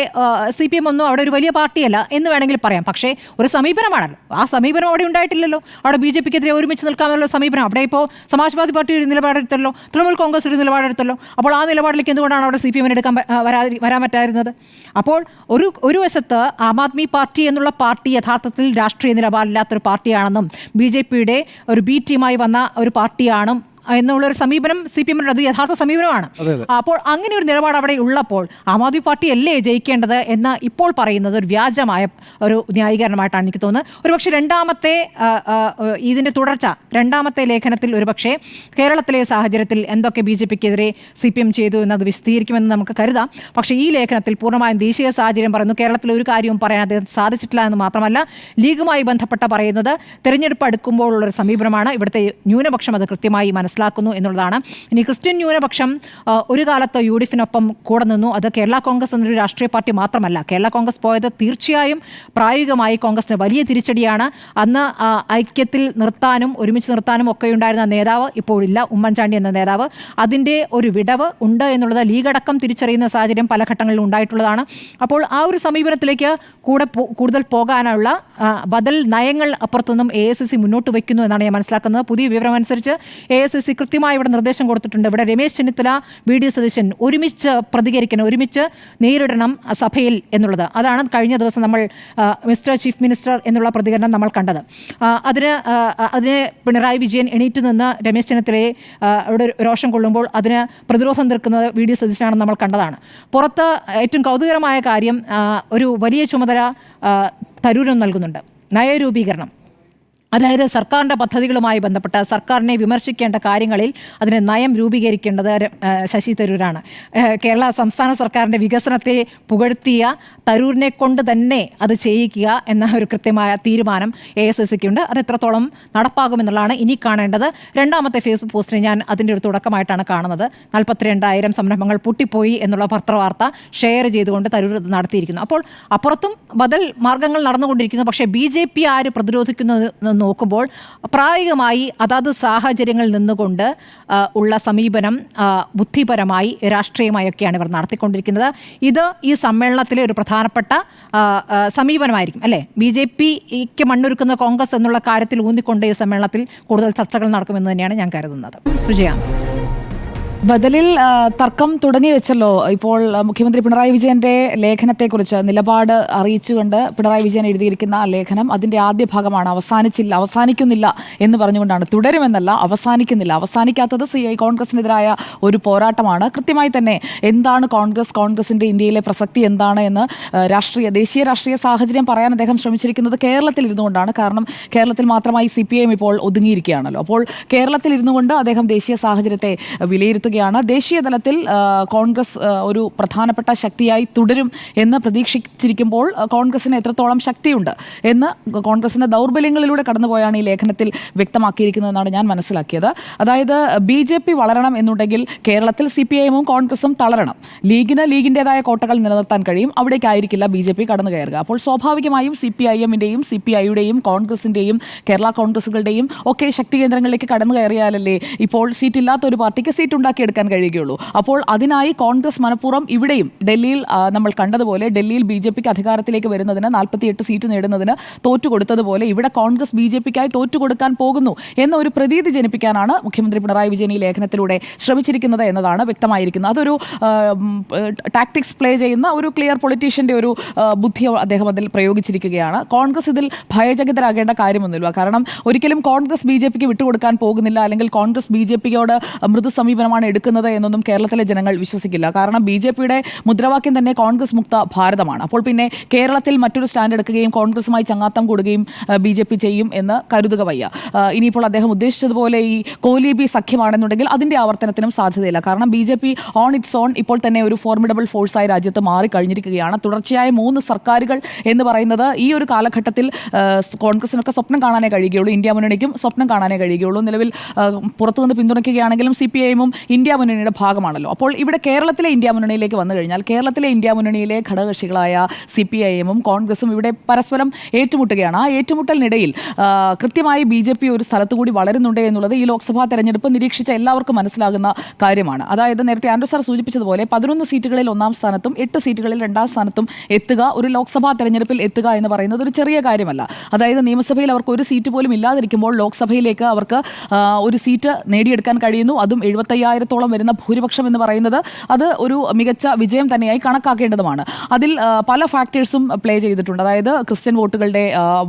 CPM ഒന്നും അവിടെ ഒരു വലിയ പാർട്ടിയല്ല എന്ന് വേണമെങ്കിൽ പറയാം. പക്ഷേ ഒരു സമീപനമാണല്ലോ. ആ സമീപനം അവിടെ ഉണ്ടായിട്ടില്ലല്ലോ. അവിടെ BJPക്കെതിരെ ഒരുമിച്ച് നിൽക്കാമെന്നുള്ള സമീപനം. അവിടെ ഇപ്പോൾ സമാജ്വാദി പാർട്ടി ഒരു നിലപാടെടുത്തല്ലോ, തൃണമൂൽ കോൺഗ്രസ് ഒരു നിലപാടെടുത്തല്ലോ. അപ്പോൾ ആ നിലപാടിലേക്ക് എന്തുകൊണ്ടാണ് അവിടെ CPM-ന് വരാൻ പറ്റാതിരുന്നത്? അപ്പോൾ ഒരു വശത്ത് ആം ആദ്മി പാർട്ടി എന്നുള്ള പാർട്ടി യഥാർത്ഥത്തിൽ രാഷ്ട്രീയ നിലപാടില്ലാത്തൊരു പാർട്ടിയാണെന്നും BJP-യുടെ ഒരു B ടീമായി വന്ന ഒരു പാർട്ടിയാണ് എന്നുള്ളൊരു സമീപനം CPM-ന്റെ അത് യഥാർത്ഥ സമീപനമാണ്. അപ്പോൾ അങ്ങനെ ഒരു നിലപാട് അവിടെ ഉള്ളപ്പോൾ ആം ആദ്മി പാർട്ടി അല്ലേ ജയിക്കേണ്ടത് എന്ന് ഇപ്പോൾ പറയുന്നത് ഒരു വ്യാജമായ ഒരു ന്യായീകരണമായിട്ടാണ് എനിക്ക് തോന്നുന്നത്. ഒരുപക്ഷെ ഇതിൻ്റെ തുടർച്ച രണ്ടാമത്തെ ലേഖനത്തിൽ ഒരുപക്ഷെ കേരളത്തിലെ സാഹചര്യത്തിൽ എന്തൊക്കെ BJPക്കെതിരെ CPM ചെയ്തു എന്നത് വിശദീകരിക്കുമെന്ന് നമുക്ക് കരുതാം. പക്ഷേ ഈ ലേഖനത്തിൽ പൂർണ്ണമായും ദേശീയ സാഹചര്യം പറയുന്നു. കേരളത്തിൽ ഒരു കാര്യവും പറയാൻ അദ്ദേഹം സാധിച്ചിട്ടില്ല എന്ന് മാത്രമല്ല, ലീഗുമായി ബന്ധപ്പെട്ട പറയുന്നത് തെരഞ്ഞെടുപ്പ് അടുക്കുമ്പോഴുള്ളൊരു സമീപനമാണ്. ഇവിടുത്തെ ന്യൂനപക്ഷം അത് കൃത്യമായി മനസ്സിലാക്കുന്നു എന്നുള്ളതാണ്. ഇനി ക്രിസ്ത്യൻ ന്യൂനപക്ഷം ഒരു കാലത്ത് UDF-നൊപ്പം കൂടെ നിന്നു. അത് കേരള കോൺഗ്രസ് എന്നൊരു രാഷ്ട്രീയ പാർട്ടി മാത്രമല്ല. കേരള കോൺഗ്രസ് പോയത് തീർച്ചയായും പ്രായോഗികമായി കോൺഗ്രസിന് വലിയ തിരിച്ചടിയാണ്. അന്ന് ഐക്യത്തിൽ നിർത്താനും ഒരുമിച്ച് നിർത്താനും ഒക്കെ ഉണ്ടായിരുന്ന നേതാവ് ഇപ്പോഴില്ല, ഉമ്മൻചാണ്ടി എന്ന നേതാവ്. അതിൻ്റെ ഒരു വിടവ് ഉണ്ട് എന്നുള്ളത് ലീഗടക്കം തിരിച്ചറിയുന്ന സാഹചര്യം പല ഘട്ടങ്ങളിലും ഉണ്ടായിട്ടുള്ളതാണ്. അപ്പോൾ ആ ഒരു സമീപനത്തിലേക്ക് കൂടുതൽ പോകാനുള്ള ബദൽ നയങ്ങൾ അപ്പുറത്തൊന്നും AICC മുന്നോട്ട് വയ്ക്കുന്നു എന്നാണ് ഞാൻ മനസ്സിലാക്കുന്നത്. പുതിയ വിവരമനുസരിച്ച് AICC കൃത്യമായി ഇവിടെ നിർദ്ദേശം കൊടുത്തിട്ടുണ്ട്. ഇവിടെ രമേശ് ചെന്നിത്തല, VD സതീശൻ ഒരുമിച്ച് പ്രതികരിക്കണം, ഒരുമിച്ച് നേരിടണം സഭയിൽ എന്നുള്ളത്. അതാണ് കഴിഞ്ഞ ദിവസം നമ്മൾ മിസ്റ്റർ ചീഫ് മിനിസ്റ്റർ എന്നുള്ള പ്രതികരണം നമ്മൾ കണ്ടത്. അതിന് പിണറായി വിജയൻ എണീറ്റ് നിന്ന് രമേശ് ചെന്നിത്തലയെ അവിടെ രോഷം കൊള്ളുമ്പോൾ അതിന് പ്രതിരോധം തീർക്കുന്നത് VD സതീശനാണെന്ന് നമ്മൾ കണ്ടതാണ്. പുറത്ത് ഏറ്റവും കൗതുകരമായ കാര്യം, ഒരു വലിയ ചുമതല തരൂരും നൽകുന്നുണ്ട്, നയരൂപീകരണം. അതായത് സർക്കാരിൻ്റെ പദ്ധതികളുമായി ബന്ധപ്പെട്ട സർക്കാരിനെ വിമർശിക്കേണ്ട കാര്യങ്ങളിൽ അതിന് നയം രൂപീകരിക്കേണ്ടത് ശശി തരൂരാണ്. കേരള സംസ്ഥാന സർക്കാരിൻ്റെ വികസനത്തെ പുകഴ്ത്തിയ തരൂരിനെ കൊണ്ട് തന്നെ അത് ചെയ്യിക്കുക എന്ന ഒരു കൃത്യമായ തീരുമാനം AICCക്കുണ്ട്. അത് എത്രത്തോളം നടപ്പാകുമെന്നുള്ളതാണ് ഇനി കാണേണ്ടത്. രണ്ടാമത്തെ ഫേസ്ബുക്ക് പോസ്റ്റിന് ഞാൻ അതിൻ്റെ ഒരു തുടക്കമായിട്ടാണ് കാണുന്നത്. 42,000 സംരംഭങ്ങൾ പൂട്ടിപ്പോയി എന്നുള്ള പത്രവാർത്ത ഷെയർ ചെയ്തുകൊണ്ട് തരൂർ നടത്തിയിരിക്കുന്നു. അപ്പോൾ അപ്പുറത്തും ബദൽ മാർഗങ്ങൾ നടന്നുകൊണ്ടിരിക്കുന്നു. പക്ഷേ BJP ആര് പ്രതിരോധിക്കുന്നു നോക്കുമ്പോൾ പ്രായോഗികമായി അതാത് സാഹചര്യങ്ങളിൽ നിന്നുകൊണ്ട് ഉള്ള സമീപനം ബുദ്ധിപരമായി രാഷ്ട്രീയമായൊക്കെയാണ് ഇവർ നടത്തിക്കൊണ്ടിരിക്കുന്നത്. ഇത് ഈ സമ്മേളനത്തിലെ ഒരു പ്രധാനപ്പെട്ട സമീപനമായിരിക്കും അല്ലേ? BJPക്ക് മണ്ണൊരുക്കുന്ന കോൺഗ്രസ് എന്നുള്ള കാര്യത്തിൽ ഊന്നിക്കൊണ്ട് ഈ സമ്മേളനത്തിൽ കൂടുതൽ ചർച്ചകൾ നടക്കുമെന്ന് തന്നെയാണ് ഞാൻ കരുതുന്നത്. സുജയ, ബദലിൽ തർക്കം തുടങ്ങി വെച്ചല്ലോ. ഇപ്പോൾ മുഖ്യമന്ത്രി പിണറായി വിജയന്റെ ലേഖനത്തെക്കുറിച്ച് നിലപാട് അറിയിച്ചുകൊണ്ട് പിണറായി വിജയൻ എഴുതിയിരിക്കുന്ന ലേഖനം അതിന്റെ ആദ്യ ഭാഗമാണ്. അവസാനിക്കുന്നില്ല എന്ന് പറഞ്ഞുകൊണ്ടാണ്, തുടരുമെന്നല്ല, അവസാനിക്കാത്തത് കോൺഗ്രസിനെതിരായ ഒരു പോരാട്ടമാണ്. കൃത്യമായി തന്നെ എന്താണ് കോൺഗ്രസിന്റെ ഇന്ത്യയിലെ പ്രസക്തി എന്താണ് എന്ന് ദേശീയ രാഷ്ട്രീയ സാഹചര്യം പറയാൻ അദ്ദേഹം ശ്രമിച്ചിരിക്കുന്നത് കേരളത്തിൽ ഇരുന്നുകൊണ്ടാണ്. കാരണം കേരളത്തിൽ മാത്രമായി CPIM ഇപ്പോൾ ഒതുങ്ങിയിരിക്കുകയാണല്ലോ. അപ്പോൾ കേരളത്തിൽ ഇരുന്നുകൊണ്ട് അദ്ദേഹം ദേശീയ സാഹചര്യത്തെ വിലയിരുത്തുകയാണ്. ദേശീയ തലത്തിൽ കോൺഗ്രസ് ഒരു പ്രധാനപ്പെട്ട ശക്തിയായി തുടരും എന്ന് പ്രതീക്ഷിച്ചിരിക്കുമ്പോൾ കോൺഗ്രസിന് എത്രത്തോളം ശക്തിയുണ്ട് എന്ന് കോൺഗ്രസിന്റെ ദൗർബല്യങ്ങളിലൂടെ കടന്നുപോയാണ് ഈ ലേഖനത്തിൽ വ്യക്തമാക്കിയിരിക്കുന്നതെന്നാണ് ഞാൻ മനസ്സിലാക്കിയത്. അതായത് BJP വളരണം എന്നുണ്ടെങ്കിൽ കേരളത്തിൽ CPIM-ഉം കോൺഗ്രസും തളരണം. ലീഗിൻ്റെതായ കോട്ടകൾ നിലനിർത്താൻ കഴിയും. അവിടേക്കായിരിക്കില്ല BJP കടന്നു കയറുക. അപ്പോൾ സ്വാഭാവികമായും CPIM-ന്റെയും CPI-യുടെയും കോൺഗ്രസിന്റെയും കേരള കോൺഗ്രസുകളുടെയും ഒക്കെ ശക്തി കേന്ദ്രങ്ങളിലേക്ക് കടന്നു കയറിയാലല്ലേ ഇപ്പോൾ സീറ്റില്ലാത്ത ഒരു പാർട്ടിക്ക് സീറ്റ് ഉണ്ടാക്കിയെടുക്കാൻ കഴിയുകയുള്ളൂ. അപ്പോൾ അതിനായി കോൺഗ്രസ് മനഃപൂർവ്വം ഇവിടെയും ഡൽഹിയിൽ നമ്മൾ കണ്ടതുപോലെ ഡൽഹിയിൽ BJPക്ക് അധികാരത്തിലേക്ക് വരുന്നതിന് 48 സീറ്റ് നേടുന്നതിന് തോറ്റുകൊടുത്തതുപോലെ ഇവിടെ കോൺഗ്രസ് BJPക്കായി തോറ്റുകൊടുക്കാൻ പോകുന്നു എന്ന ഒരു പ്രതീതി ജനിപ്പിക്കാനാണ് മുഖ്യമന്ത്രി പിണറായി വിജയൻ ഈ ലേഖനത്തിലൂടെ ശ്രമിച്ചിരിക്കുന്നത് എന്നതാണ് വ്യക്തമായിരിക്കുന്നത്. അതൊരു ടാക്ടിക്സ് പ്ലേ ചെയ്യുന്ന ഒരു ക്ലിയർ പൊളിറ്റീഷ്യൻ്റെ ഒരു ബുദ്ധി അദ്ദേഹം അതിൽ പ്രയോഗിച്ചിരിക്കുകയാണ്. കോൺഗ്രസ് ഇതിൽ ഭയചകിതരാകേണ്ട കാര്യമൊന്നുമില്ല. കാരണം ഒരിക്കലും കോൺഗ്രസ് BJPക്ക് വിട്ടുകൊടുക്കാൻ പോകുന്നില്ല, അല്ലെങ്കിൽ കോൺഗ്രസ് BJPയോട് മൃദു സമീപനമാണ് എടുക്കുന്നത് എന്നൊന്നും കേരളത്തിലെ ജനങ്ങൾ വിശ്വസിക്കില്ല. കാരണം BJPയുടെ മുദ്രാവാക്യം തന്നെ കോൺഗ്രസ് മുക്ത ഭാരതമാണ്. അപ്പോൾ പിന്നെ കേരളത്തിൽ മറ്റൊരു സ്റ്റാൻഡ് എടുക്കുകയും കോൺഗ്രസുമായി ചങ്ങാത്തം കൂടുകയും BJP ചെയ്യും എന്ന് കരുതുക വയ്യ. ഇനിയിപ്പോൾ അദ്ദേഹം ഉദ്ദേശിച്ചതുപോലെ ഈ കോലീബി സഖ്യമാണെന്നുണ്ടെങ്കിൽ അതിൻ്റെ ആവർത്തനത്തിനും സാധ്യതയില്ല. കാരണം BJP ഓൺ ഇറ്റ്സ് ഓൺ ഇപ്പോൾ തന്നെ ഒരു ഫോർമിഡബിൾ ഫോഴ്സായി രാജ്യത്ത് മാറിക്കഴിഞ്ഞിരിക്കുകയാണ്. തുടർച്ചയായ 3 സർക്കാരുകൾ എന്ന് പറയുന്നത് ഈ ഒരു കാലഘട്ടത്തിൽ കോൺഗ്രസിനൊക്കെ സ്വപ്നം കാണാനേ കഴിയുകയുള്ളൂ. ഇന്ത്യ മുന്നണിക്കും സ്വപ്നം കാണാനേ കഴിയുകയുള്ളൂ. നിലവിൽ പുറത്തുനിന്ന് പിന്തുണയ്ക്കുകയാണെങ്കിലും CPIM-ഉം ഇന്ത്യ മുന്നണിയുടെ ഭാഗമാണല്ലോ. അപ്പോൾ ഇവിടെ കേരളത്തിലെ ഇന്ത്യ മുന്നണിയിലേക്ക് വന്നു കഴിഞ്ഞാൽ കേരളത്തിലെ ഇന്ത്യ മുന്നണിയിലെ ഘടകകക്ഷികളായ CPIM-ഉം കോൺഗ്രസും ഇവിടെ പരസ്പരം ഏറ്റുമുട്ടുകയാണ്. ആ ഏറ്റുമുട്ടലിനിടയിൽ കൃത്യമായി BJP ഒരു സ്ഥലത്തുകൂടി വളരുന്നുണ്ട് എന്നുള്ളത് ഈ ലോക്സഭാ തെരഞ്ഞെടുപ്പ് നിരീക്ഷിച്ച എല്ലാവർക്കും മനസ്സിലാകുന്ന കാര്യമാണ്. അതായത് നേരത്തെ ആൻഡ്രൂ സാർ സൂചിപ്പിച്ചതുപോലെ 11 സീറ്റുകളിൽ 1-ാം സ്ഥാനത്തും 8 സീറ്റുകളിൽ 2-ാം സ്ഥാനത്തും എത്തുക, ഒരു ലോക്സഭാ തെരഞ്ഞെടുപ്പിൽ എത്തുക എന്ന് പറയുന്നത് ഒരു ചെറിയ കാര്യമല്ല. അതായത് നിയമസഭയിൽ അവർക്ക് ഒരു സീറ്റ് പോലും ഇല്ലാതിരിക്കുമ്പോൾ ലോക്സഭയിലേക്ക് അവർക്ക് ഒരു സീറ്റ് നേടിയെടുക്കാൻ കഴിയുന്നു. അതും 75,000-ഓളം വരുന്ന ഭൂരിപക്ഷം എന്ന് പറയുന്നത് അത് ഒരു മികച്ച വിജയം തന്നെയായി കണക്കാക്കേണ്ടതുമാണ്. അതിൽ പല ഫാക്ടേഴ്സും പ്ലേ ചെയ്തിട്ടുണ്ട്. അതായത് ക്രിസ്ത്യൻ വോട്ടുകളുടെ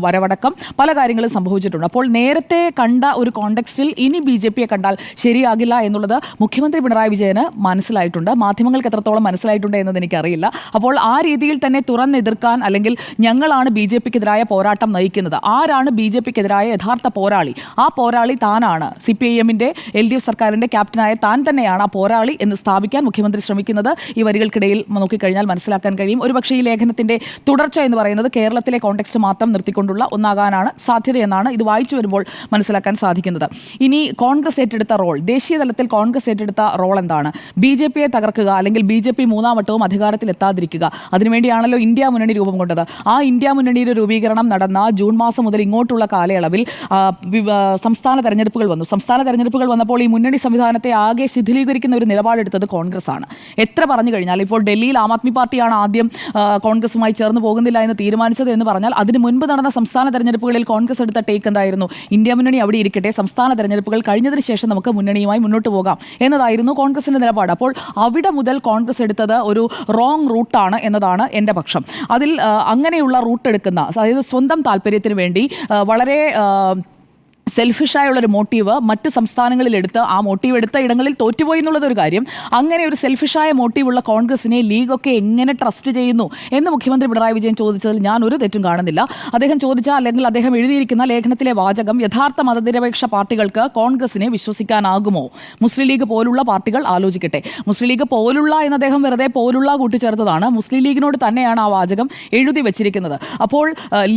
വരവടക്കം പല കാര്യങ്ങളും സംഭവിച്ചിട്ടുണ്ട്. അപ്പോൾ നേരത്തെ കണ്ട ഒരു കോണ്ടെക്സ്റ്റിൽ ഇനി BJPയെ കണ്ടാൽ ശരിയാകില്ല എന്നുള്ളത് മുഖ്യമന്ത്രി പിണറായി വിജയന് മനസ്സിലായിട്ടുണ്ട്. മാധ്യമങ്ങൾക്ക് എത്രത്തോളം മനസ്സിലായിട്ടുണ്ട് എന്നത് എനിക്കറിയില്ല. അപ്പോൾ ആ രീതിയിൽ തന്നെ തുറന്നെതിർക്കാൻ, അല്ലെങ്കിൽ ഞങ്ങളാണ് BJPക്കെതിരായ പോരാട്ടം നയിക്കുന്നത്, ആരാണ് BJPക്കെതിരായ യഥാർത്ഥ പോരാളി, ആ പോരാളി താനാണ്, CPIM-ന്റെ LDF സർക്കാരിൻ്റെ ക്യാപ്റ്റനായ താൻ തന്നെയാണ് ആ പോരാളി എന്ന് സ്ഥാപിക്കാൻ മുഖ്യമന്ത്രി ശ്രമിക്കുന്നത് ഈ വരികൾക്കിടയിൽ നോക്കിക്കഴിഞ്ഞാൽ മനസ്സിലാക്കാൻ കഴിയും. ഒരുപക്ഷെ ഈ ലേഖനത്തിൻ്റെ തുടർച്ച എന്ന് പറയുന്നത് കേരളത്തിലെ കോണ്ടെക്സ്റ്റ് മാത്രം നിർത്തിക്കൊണ്ടുള്ള ഒന്നാകാനാണ് സാധ്യതയെന്നാണ് ഇത് വായിച്ചു വരുമ്പോൾ മനസ്സിലാക്കാൻ സാധിക്കുന്നത്. ഇനി കോൺഗ്രസ് ഏറ്റെടുത്ത റോൾ, ദേശീയ തലത്തിൽ കോൺഗ്രസ് ഏറ്റെടുത്ത റോൾ എന്താണ്? BJPയെ തകർക്കുക, അല്ലെങ്കിൽ BJP 3-ാം വട്ടവും അധികാരത്തിൽ എത്താതിരിക്കുക. അതിനുവേണ്ടിയാണല്ലോ ഇന്ത്യ മുന്നണി രൂപം കൊണ്ടത്. ആ ഇന്ത്യ മുന്നണിയുടെ രൂപീകരണം നടന്ന ജൂൺ മാസം മുതൽ ഇങ്ങോട്ടുള്ള കാലയളവിൽ സംസ്ഥാന തെരഞ്ഞെടുപ്പുകൾ വന്നു. സംസ്ഥാന തെരഞ്ഞെടുപ്പുകൾ വന്നപ്പോൾ ഈ മുന്നണി സംവിധാനത്തെ ആകെ ശിഥിലീകരിക്കുന്ന ഒരു നിലപാടെടുത്തത് കോൺഗ്രസ് ആണ്. എത്ര പറഞ്ഞു കഴിഞ്ഞാൽ ഇപ്പോൾ ഡൽഹിയിൽ ആം ആദ്മി പാർട്ടിയാണ് ആദ്യം കോൺഗ്രസുമായി ചേർന്ന് പോകുന്നില്ല എന്ന് തീരുമാനിച്ചത് എന്ന് പറഞ്ഞാൽ അതിന് മുൻപ് നടന്ന സംസ്ഥാന തെരഞ്ഞെടുപ്പുകളിൽ കോൺഗ്രസ് എടുത്ത ടേക്ക് എന്തായിരുന്നു? ഇന്ത്യ മുന്നണി അവിടെ ഇരിക്കട്ടെ, സംസ്ഥാന തെരഞ്ഞെടുപ്പുകൾ കഴിഞ്ഞതിന് ശേഷം നമുക്ക് മുന്നണിയുമായി മുന്നോട്ട് പോകാം എന്നതായിരുന്നു കോൺഗ്രസിന്റെ നിലപാട്. അപ്പോൾ അവിടെ മുതൽ കോൺഗ്രസ് എടുത്തത് ഒരു റോങ് റൂട്ടാണ് എന്നതാണ് എൻ്റെ പക്ഷം. അതിൽ അങ്ങനെയുള്ള റൂട്ട് എടുക്കുന്ന, അതായത് സ്വന്തം താല്പര്യത്തിന് വേണ്ടി വളരെ സെൽഫിഷായുള്ളൊരു മോട്ടീവ് മറ്റ് സംസ്ഥാനങ്ങളിലെടുത്ത് ആ മോട്ടീവ് എടുത്ത ഇടങ്ങളിൽ തോറ്റുപോയി എന്നുള്ളതൊരു കാര്യം. അങ്ങനെ ഒരു സെൽഫിഷായ മോട്ടീവുള്ള കോൺഗ്രസിനെ ലീഗൊക്കെ എങ്ങനെ ട്രസ്റ്റ് ചെയ്യുന്നു എന്ന് മുഖ്യമന്ത്രി പിണറായി വിജയൻ ചോദിച്ചതിൽ ഞാൻ ഒരു തെറ്റും കാണുന്നില്ല. അദ്ദേഹം ചോദിച്ച അല്ലെങ്കിൽ അദ്ദേഹം എഴുതിയിരിക്കുന്ന ലേഖനത്തിലെ വാചകം യഥാർത്ഥ മതനിരപേക്ഷ പാർട്ടികൾക്ക് കോൺഗ്രസിനെ വിശ്വസിക്കാനാകുമോ? മുസ്ലിം ലീഗ് പോലുള്ള പാർട്ടികൾ ആലോചിക്കട്ടെ. മുസ്ലിം ലീഗ് പോലുള്ള എന്ന് അദ്ദേഹം വെറുതെ പോലുള്ള കൂട്ടിച്ചേർത്തതാണ്. മുസ്ലിം ലീഗിനോട് തന്നെയാണ് ആ വാചകം എഴുതി വെച്ചിരിക്കുന്നത്. അപ്പോൾ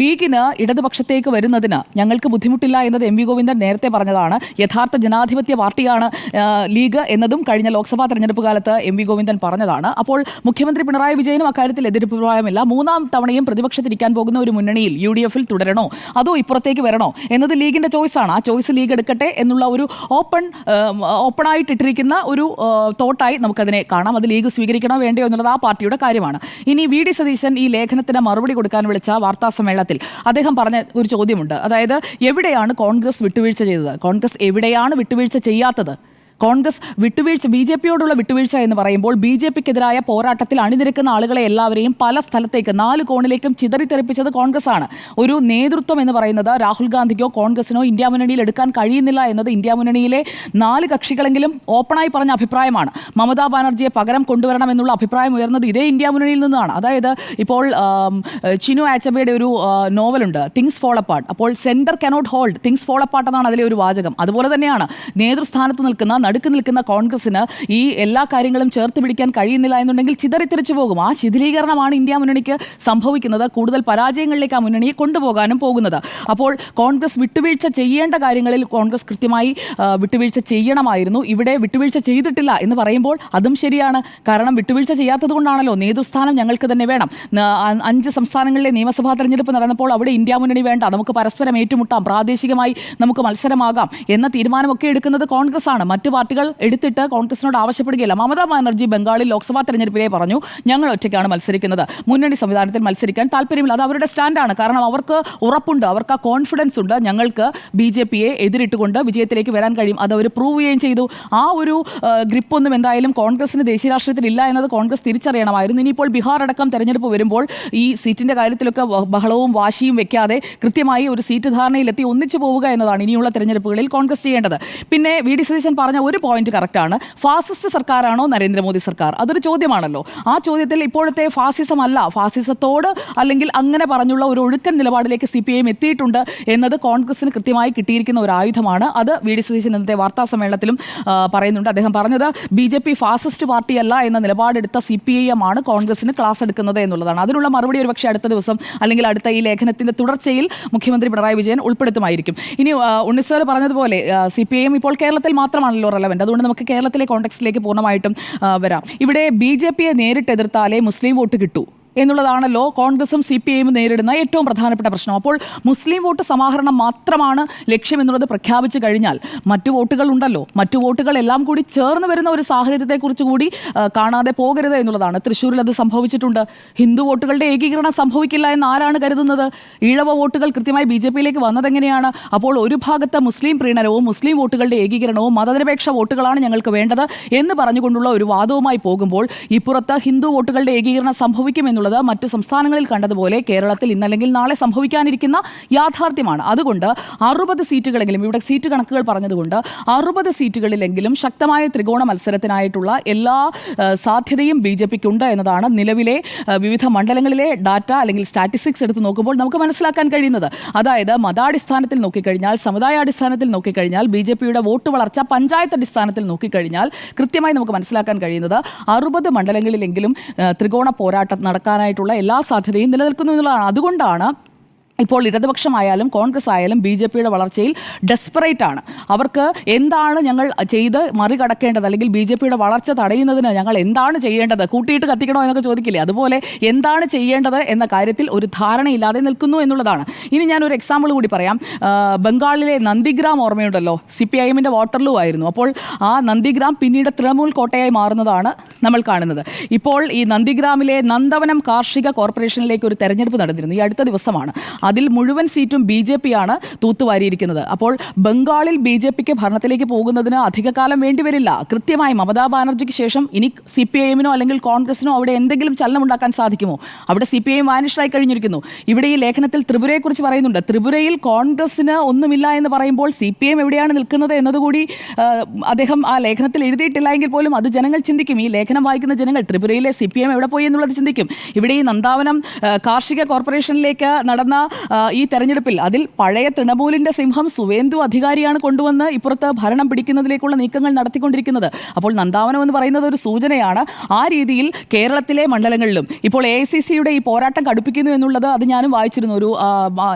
ലീഗിന് ഇടതുപക്ഷത്തേക്ക് വരുന്നതിന് ഞങ്ങൾക്ക് ബുദ്ധിമുട്ടില്ല എന്നത് എം വി ഗോവിന്ദൻ നേരത്തെ പറഞ്ഞതാണ്. യഥാർത്ഥ ജനാധിപത്യ പാർട്ടിയാണ് ലീഗ് എന്നതും കഴിഞ്ഞ ലോക്സഭാ തെരഞ്ഞെടുപ്പ് കാലത്ത് എം വി ഗോവിന്ദൻ പറഞ്ഞതാണ്. അപ്പോൾ മുഖ്യമന്ത്രി പിണറായി വിജയനും അക്കാര്യത്തിൽ എതിരഭിപ്രായമില്ല. മൂന്നാം തവണയും പ്രതിപക്ഷത്തിരിക്കാൻ പോകുന്ന ഒരു മുന്നണിയിൽ UDF-ൽ തുടരണോ അതോ ഇപ്പുറത്തേക്ക് വരണോ എന്നത് ലീഗിന്റെ ചോയ്സാണ്. ആ ചോയ്സ് ലീഗ് എടുക്കട്ടെ എന്നുള്ള ഒരു ഓപ്പണായിട്ടിട്ടിരിക്കുന്ന ഒരു തോട്ടായി നമുക്കതിനെ കാണാം. അത് ലീഗ് സ്വീകരിക്കണോ വേണ്ടയോ എന്നുള്ളത് ആ പാർട്ടിയുടെ കാര്യമാണ്. ഇനി VD സതീശൻ ഈ ലേഖനത്തിന് മറുപടി കൊടുക്കാൻ വിളിച്ച വാർത്താ സമ്മേളനത്തിൽ അദ്ദേഹം പറഞ്ഞ ഒരു ചോദ്യമുണ്ട്. അതായത് എവിടെയാണ് കോൺഗ്രസ് വിട്ടുവീഴ്ച ചെയ്തത്? കോൺഗ്രസ് എവിടെയാണ് വിട്ടുവീഴ്ച ചെയ്യാത്തത്? കോൺഗ്രസ് വിട്ടുവീഴ്ച BJP-യോടുള്ള വിട്ടുവീഴ്ച എന്ന് പറയുമ്പോൾ BJP-ക്കെതിരായ പോരാട്ടത്തിൽ അണിനിരക്കുന്ന ആളുകളെ എല്ലാവരെയും പല സ്ഥലത്തേക്ക് 4 കോണിലേക്കും ചിതറിത്തെറിപ്പിച്ചത് കോൺഗ്രസ് ആണ്. ഒരു നേതൃത്വം എന്ന് പറയുന്നത് രാഹുൽ ഗാന്ധിക്കോ കോൺഗ്രസിനോ ഇന്ത്യ മുന്നണിയിൽ എടുക്കാൻ കഴിയുന്നില്ല എന്നത് ഇന്ത്യ മുന്നണിയിലെ 4 കക്ഷികളെങ്കിലും ഓപ്പണായി പറഞ്ഞ അഭിപ്രായമാണ്. മമതാ ബാനർജിയെ പകരം കൊണ്ടുവരണം എന്നുള്ള അഭിപ്രായം ഉയർന്നത് ഇതേ ഇന്ത്യ മുന്നണിയിൽ നിന്നാണ്. അതായത് ഇപ്പോൾ ചിനു ആച്ചബയുടെ ഒരു നോവലുണ്ട് തിങ്സ് ഫോൾ അപ്പാർട്ട്. അപ്പോൾ centre cannot hold things fall apart എന്നാണ് അതിലെ ഒരു വാചകം. അതുപോലെ തന്നെയാണ് നേതൃസ്ഥാനത്ത് നിൽക്കുന്ന നടുക്ക് നിൽക്കുന്ന കോൺഗ്രസിന് ഈ എല്ലാ കാര്യങ്ങളും ചേർത്ത് പിടിക്കാൻ കഴിയുന്നില്ല എന്നുണ്ടെങ്കിൽ ചിതറിത്തെറിച്ചു പോകും. ആ ശിഥിലീകരണമാണ് ഇന്ത്യ മുന്നണിക്ക് സംഭവിക്കുന്നത്. കൂടുതൽ പരാജയങ്ങളിലേക്ക് ആ മുന്നണിയെ കൊണ്ടുപോകാനും പോകുന്നത്. അപ്പോൾ കോൺഗ്രസ് വിട്ടുവീഴ്ച ചെയ്യേണ്ട കാര്യങ്ങളിൽ കോൺഗ്രസ് കൃത്യമായി വിട്ടുവീഴ്ച ചെയ്യണമായിരുന്നു. ഇവിടെ വിട്ടുവീഴ്ച ചെയ്തിട്ടില്ല എന്ന് പറയുമ്പോൾ അതും ശരിയാണ്. കാരണം വിട്ടുവീഴ്ച ചെയ്യാത്തത് കൊണ്ടാണല്ലോ നേതൃസ്ഥാനം ഞങ്ങൾക്ക് തന്നെ വേണം. 5 സംസ്ഥാനങ്ങളിലെ നിയമസഭാ തെരഞ്ഞെടുപ്പ് നടന്നപ്പോൾ അവിടെ ഇന്ത്യ മുന്നണി വേണ്ട, നമുക്ക് പരസ്പരം ഏറ്റുമുട്ടാം, പ്രാദേശികമായി നമുക്ക് മത്സരമാകാം എന്ന തീരുമാനമൊക്കെ എടുക്കുന്നത് കോൺഗ്രസ് ആണ്. മറ്റു പാർട്ടികൾ എടുത്തിട്ട് കോൺഗ്രസിനോട് ആവശ്യപ്പെടുകയില്ല. മമതാ ബാനർജി ബംഗാളിൽ ലോക്സഭാ തെരഞ്ഞെടുപ്പിലെ പറഞ്ഞു ഞങ്ങൾ ഒറ്റയ്ക്കാണ് മത്സരിക്കുന്നത്, മുന്നണി സംവിധാനത്തിൽ മത്സരിക്കാൻ താല്പര്യമില്ല. അത് അവരുടെ സ്റ്റാൻഡാണ്. കാരണം അവർക്ക് ഉറപ്പുണ്ട്, അവർക്ക് ആ കോൺഫിഡൻസ് ഉണ്ട്, ഞങ്ങൾക്ക് BJP-യെ എതിരിട്ടുകൊണ്ട് വിജയത്തിലേക്ക് വരാൻ കഴിയും. അത് അവർ പ്രൂവ് ചെയ്യുകയും ചെയ്തു. ആ ഒരു ഗ്രിപ്പൊന്നും എന്തായാലും കോൺഗ്രസിന് ദേശീയ രാഷ്ട്രീയത്തിൽ ഇല്ല എന്നത് കോൺഗ്രസ് തിരിച്ചറിയണമായിരുന്നു. ഇനിയിപ്പോൾ ബീഹാർ അടക്കം തെരഞ്ഞെടുപ്പ് വരുമ്പോൾ ഈ സീറ്റിന്റെ കാര്യത്തിലൊക്കെ ബഹളവും വാശിയും വെക്കാതെ കൃത്യമായി ഒരു സീറ്റ് ധാരണയിലെത്തി ഒന്നിച്ചു പോവുക എന്നതാണ് ഇനിയുള്ള തെരഞ്ഞെടുപ്പുകളിൽ കോൺഗ്രസ് ചെയ്യേണ്ടത്. പിന്നെ VD സതീശൻ പറഞ്ഞ ഒരു പോയിന്റ് കറക്റ്റാണ്. ഫാസിസ്റ്റ് സർക്കാരാണോ നരേന്ദ്രമോദി സർക്കാർ? അതൊരു ചോദ്യമാണല്ലോ. ആ ചോദ്യത്തിൽ ഇപ്പോഴത്തെ ഫാസിസം അല്ല, ഫാസിസത്തോട് അല്ലെങ്കിൽ അങ്ങനെ പറഞ്ഞുള്ള ഒരു ഒഴുക്കൻ നിലപാടിലേക്ക് CPIM എത്തിയിട്ടുണ്ട് എന്നത് കോൺഗ്രസിന് കൃത്യമായി കിട്ടിയിരിക്കുന്ന ഒരു ആയുധമാണ്. അത് VD സതീശൻ ഇന്നത്തെ വാർത്താ സമ്മേളനത്തിലും പറയുന്നുണ്ട്. അദ്ദേഹം പറഞ്ഞത് BJP ഫാസിസ്റ്റ് പാർട്ടിയല്ല എന്ന നിലപാടെടുത്ത CPIM ആണ് കോൺഗ്രസിന് ക്ലാസ് എടുക്കുന്നത് എന്നുള്ളതാണ്. അതിനുള്ള മറുപടി ഒരുപക്ഷെ അടുത്ത ദിവസം അല്ലെങ്കിൽ അടുത്ത ഈ ലേഖനത്തിന്റെ തുടർച്ചയിൽ മുഖ്യമന്ത്രി പിണറായി വിജയൻ ഉൾപ്പെടുത്തുമായിരിക്കും. ഇനി ഉണ്ണിസർ പറഞ്ഞതുപോലെ CPIM ഇപ്പോൾ കേരളത്തിൽ മാത്രമാണല്ലോ റെലവന്റ്. അതുകൊണ്ട് നമുക്ക് കേരളത്തിലെ കോണ്ടെക്സ്റ്റിലേക്ക് പൂർണ്ണമായിട്ടും വരാം. ഇവിടെ BJP-യെ നേരിട്ട് എതിർത്താലേ മുസ്ലിം വോട്ട് കിട്ടൂ എന്നുള്ളതാണല്ലോ കോൺഗ്രസും CPIM നേരിടുന്ന ഏറ്റവും പ്രധാനപ്പെട്ട പ്രശ്നം. അപ്പോൾ മുസ്ലിം വോട്ട് സമാഹരണം മാത്രമാണ് ലക്ഷ്യം എന്നുള്ളത് പ്രഖ്യാപിച്ചു കഴിഞ്ഞാൽ മറ്റു വോട്ടുകൾ ഉണ്ടല്ലോ, മറ്റു വോട്ടുകൾ എല്ലാം കൂടി ചേർന്ന് വരുന്ന ഒരു സാഹചര്യത്തെക്കുറിച്ച് കൂടി കാണാതെ പോകരുത് എന്നുള്ളതാണ്. തൃശ്ശൂരിൽ അത് സംഭവിച്ചിട്ടുണ്ട്. ഹിന്ദു വോട്ടുകളുടെ ഏകീകരണം സംഭവിക്കില്ല എന്ന് ആരാണ് കരുതുന്നത്? ഈഴവ വോട്ടുകൾ കൃത്യമായി BJP-യിലേക്ക് വന്നതെങ്ങനെയാണ്? അപ്പോൾ ഒരു ഭാഗത്ത് മുസ്ലിം പ്രീണനവും മുസ്ലിം വോട്ടുകളുടെ ഏകീകരണവും മതനിരപേക്ഷ വോട്ടുകളാണ് ഞങ്ങൾക്ക് വേണ്ടത് എന്ന് പറഞ്ഞുകൊണ്ടുള്ള ഒരു വാദവുമായി പോകുമ്പോൾ ഇപ്പുറത്ത് ഹിന്ദു വോട്ടുകളുടെ ഏകീകരണം സംഭവിക്കുമെന്നുള്ളത് മറ്റ് സംസ്ഥാനങ്ങളിൽ കണ്ടതുപോലെ കേരളത്തിൽ ഇന്നല്ലെങ്കിൽ നാളെ സംഭവിക്കാനിരിക്കുന്ന യാഥാർത്ഥ്യമാണ്. അതുകൊണ്ട് 60 സീറ്റുകളെങ്കിലും, ഇവിടെ സീറ്റ് കണക്കുകൾ പറഞ്ഞതുകൊണ്ട് 60 സീറ്റുകളിലെങ്കിലും ശക്തമായ ത്രികോണ മത്സരത്തിനായിട്ടുള്ള എല്ലാ സാധ്യതയും BJP-ക്കുണ്ട് എന്നതാണ് നിലവിലെ വിവിധ മണ്ഡലങ്ങളിലെ ഡാറ്റ അല്ലെങ്കിൽ സ്റ്റാറ്റിസ്റ്റിക്സ് എടുത്ത് നോക്കുമ്പോൾ നമുക്ക് മനസ്സിലാക്കാൻ കഴിയുന്നത്. അതായത് മതാടിസ്ഥാനത്തിൽ നോക്കിക്കഴിഞ്ഞാൽ, സമുദായാടിസ്ഥാനത്തിൽ നോക്കിക്കഴിഞ്ഞാൽ, BJP-യുടെ വോട്ട് വളർച്ച പഞ്ചായത്ത് അടിസ്ഥാനത്തിൽ നോക്കിക്കഴിഞ്ഞാൽ കൃത്യമായി നമുക്ക് മനസ്സിലാക്കാൻ കഴിയുന്നത് 60 മണ്ഡലങ്ങളിലെങ്കിലും ത്രികോണ പോരാട്ടം നടക്കാനായിട്ടുള്ള എല്ലാ സാധ്യതയും നിലനിൽക്കുന്നു എന്നുള്ളതാണ്. അതുകൊണ്ടാണ് ഇപ്പോൾ ഇടതുപക്ഷമായാലും കോൺഗ്രസ് ആയാലും BJP-യുടെ വളർച്ചയിൽ ഡെസ്പറേറ്റ് ആണ്. അവർക്ക് എന്താണ് ഞങ്ങൾ ചെയ്ത് മറികടക്കേണ്ടത്, അല്ലെങ്കിൽ BJP-യുടെ വളർച്ച തടയുന്നതിന് ഞങ്ങൾ എന്താണ് ചെയ്യേണ്ടത്, കൂട്ടിയിട്ട് കത്തിക്കണോ എന്നൊക്കെ ചോദിക്കില്ലേ, അതുപോലെ എന്താണ് ചെയ്യേണ്ടത് എന്ന കാര്യത്തിൽ ഒരു ധാരണയില്ലാതെ നിൽക്കുന്നു എന്നുള്ളതാണ്. ഇനി ഞാനൊരു എക്സാമ്പിൾ കൂടി പറയാം. ബംഗാളിലെ നന്ദിഗ്രാം ഓർമ്മയുണ്ടല്ലോ, CPIM-ന്റെ വാട്ടർലൂ ആയിരുന്നു. അപ്പോൾ ആ നന്ദിഗ്രാം പിന്നീട് തൃണമൂൽ കോട്ടയായി മാറുന്നതാണ് നമ്മൾ കാണുന്നത്. ഇപ്പോൾ ഈ നന്ദിഗ്രാമിലെ നന്ദവനം കാർഷിക കോർപ്പറേഷനിലേക്ക് ഒരു തെരഞ്ഞെടുപ്പ് നടന്നിരുന്നു ഈ അടുത്ത ദിവസമാണ്. അതിൽ മുഴുവൻ സീറ്റും BJP ആണ് തൂത്തുവാരിയിരിക്കുന്നത്. അപ്പോൾ ബംഗാളിൽ BJPക്ക് ഭരണത്തിലേക്ക് പോകുന്നതിന് അധികകാലം വേണ്ടിവരില്ല. കൃത്യമായി മമതാ ബാനർജിക്ക് ശേഷം ഇനി CPIM-നോ അല്ലെങ്കിൽ കോൺഗ്രസിനോ അവിടെ എന്തെങ്കിലും ചലനം ഉണ്ടാക്കാൻ സാധിക്കുമോ? അവിടെ CPIM വാനിഷ്ഡായി കഴിഞ്ഞിരിക്കുന്നു. ഇവിടെ ഈ ലേഖനത്തിൽ ത്രിപുരയെക്കുറിച്ച് പറയുന്നുണ്ട്. ത്രിപുരയിൽ കോൺഗ്രസിന് ഒന്നുമില്ല എന്ന് പറയുമ്പോൾ CPIM എവിടെയാണ് നിൽക്കുന്നത് എന്നതുകൂടി അദ്ദേഹം ആ ലേഖനത്തിൽ എഴുതിയിട്ടില്ല എങ്കിൽ പോലും അത് ജനങ്ങൾ ചിന്തിക്കും. ഈ ലേഖനം വായിക്കുന്ന ജനങ്ങൾ ത്രിപുരയിലെ CPIM എവിടെ പോയി എന്നുള്ളത് ചിന്തിക്കും. ഇവിടെ ഈ നന്ദാവനം കാർഷിക കോർപ്പറേഷനിലേക്ക് നടന്ന ഈ തെരഞ്ഞെടുപ്പിൽ അതിൽ പഴയ തൃണമൂലിന്റെ സിംഹം സുവേന്ദു അധികാരിയാണ് കൊണ്ടുവന്ന് ഇപ്പുറത്ത് ഭരണം പിടിക്കുന്നതിലേക്കുള്ള നീക്കങ്ങൾ നടത്തിക്കൊണ്ടിരിക്കുന്നത്. അപ്പോൾ നന്ദാവനം എന്ന് പറയുന്നത് ഒരു സൂചനയാണ്. ആ രീതിയിൽ കേരളത്തിലെ മണ്ഡലങ്ങളിലും ഇപ്പോൾ AICCയുടെ ഈ പോരാട്ടം കടുപ്പിക്കുന്നു എന്നുള്ളത് അത് ഞാനും വായിച്ചിരുന്നു.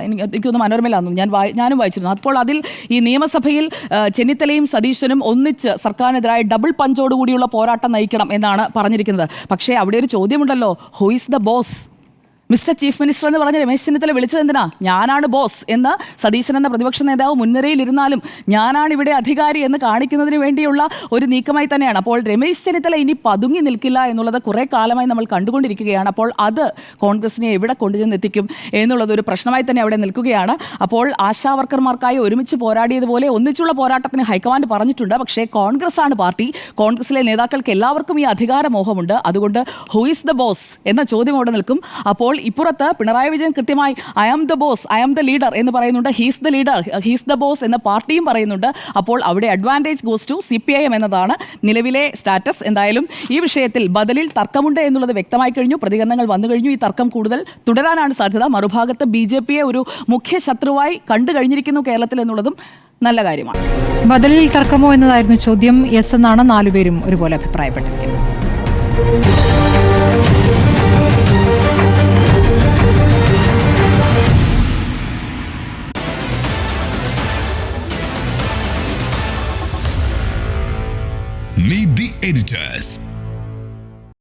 എനിക്കൊന്ന് മനോരമയിലായിരുന്നു, ഞാനും വായിച്ചിരുന്നു. അപ്പോൾ അതിൽ ഈ നിയമസഭയിൽ ചെന്നിത്തലയും സതീശനും ഒന്നിച്ച് സർക്കാരിനെതിരായ ഡബിൾ പഞ്ചോടുകൂടിയുള്ള പോരാട്ടം നയിക്കണം എന്നാണ് പറഞ്ഞിരിക്കുന്നത്. പക്ഷേ അവിടെ ഒരു ചോദ്യമുണ്ടല്ലോ, who is the boss? Mister chief minister എന്ന് പറഞ്ഞ് രമേശ് ചെന്നിത്തല വിളിച്ചത് എന്തിനാ? ഞാനാണ് ബോസ് എന്ന് സതീശൻ എന്ന പ്രതിപക്ഷ നേതാവ് മുൻനിരയിലിരുന്നാലും ഞാനാണ് ഇവിടെ അധികാരി എന്ന് കാണിക്കുന്നതിന് വേണ്ടിയുള്ള ഒരു നീക്കമായി തന്നെയാണ്. അപ്പോൾ രമേശ് ചെന്നിത്തല ഇനി പതുങ്ങി നിൽക്കില്ല എന്നുള്ളത് കുറേ കാലമായി നമ്മൾ കണ്ടുകൊണ്ടിരിക്കുകയാണ്. അപ്പോൾ അത് കോൺഗ്രസിനെ എവിടെ കൊണ്ടുചെന്നെത്തിക്കും എന്നുള്ളത് ഒരു പ്രശ്നമായി തന്നെ അവിടെ നിൽക്കുകയാണ്. അപ്പോൾ ആശാ വർക്കർമാർക്കായി ഒരുമിച്ച് പോരാടിയതുപോലെ ഒന്നിച്ചുള്ള പോരാട്ടത്തിന് ഹൈക്കമാൻഡ് പറഞ്ഞിട്ടുണ്ട്. പക്ഷേ കോൺഗ്രസ് ആണ് പാർട്ടി. കോൺഗ്രസിലെ നേതാക്കൾക്ക് എല്ലാവർക്കും ഈ അധികാരമോഹമുണ്ട്. അതുകൊണ്ട് ഹു ഈസ് ദ ബോസ് എന്ന ചോദ്യം അവിടെ നിൽക്കും. അപ്പോൾ ഇപ്പുറത്ത് പിണറായി വിജയൻ കൃത്യമായി I am the boss, I am the leader എന്ന് പറയുന്നുണ്ട്. He's the leader, he's the boss എന്ന പാർട്ടിയും പറയുന്നുണ്ട്. അപ്പോൾ അവിടെ അഡ്വാൻറ്റേജ് ഗോസ് ടു CPIM എന്നതാണ് നിലവിലെ സ്റ്റാറ്റസ്. എന്തായാലും ഈ വിഷയത്തിൽ ബദലിൽ തർക്കമുണ്ട് എന്നുള്ളത് വ്യക്തമായി കഴിഞ്ഞു. പ്രതികരണങ്ങൾ വന്നു കഴിഞ്ഞു. ഈ തർക്കം കൂടുതൽ തുടരാനാണ് സാധ്യത. മറുഭാഗത്ത് BJPയെ ഒരു മുഖ്യ ശത്രുവായി കണ്ടു കഴിഞ്ഞിരിക്കുന്നു കേരളത്തിൽ എന്നുള്ളതും നല്ല കാര്യമാണ്. ബദലിൽ തർക്കമോ എന്നതായിരുന്നു ചോദ്യം. യെസ് എന്നാണ് 4 പേരും ഒരുപോലെ അഭിപ്രായപ്പെട്ടിരിക്കുന്നത്.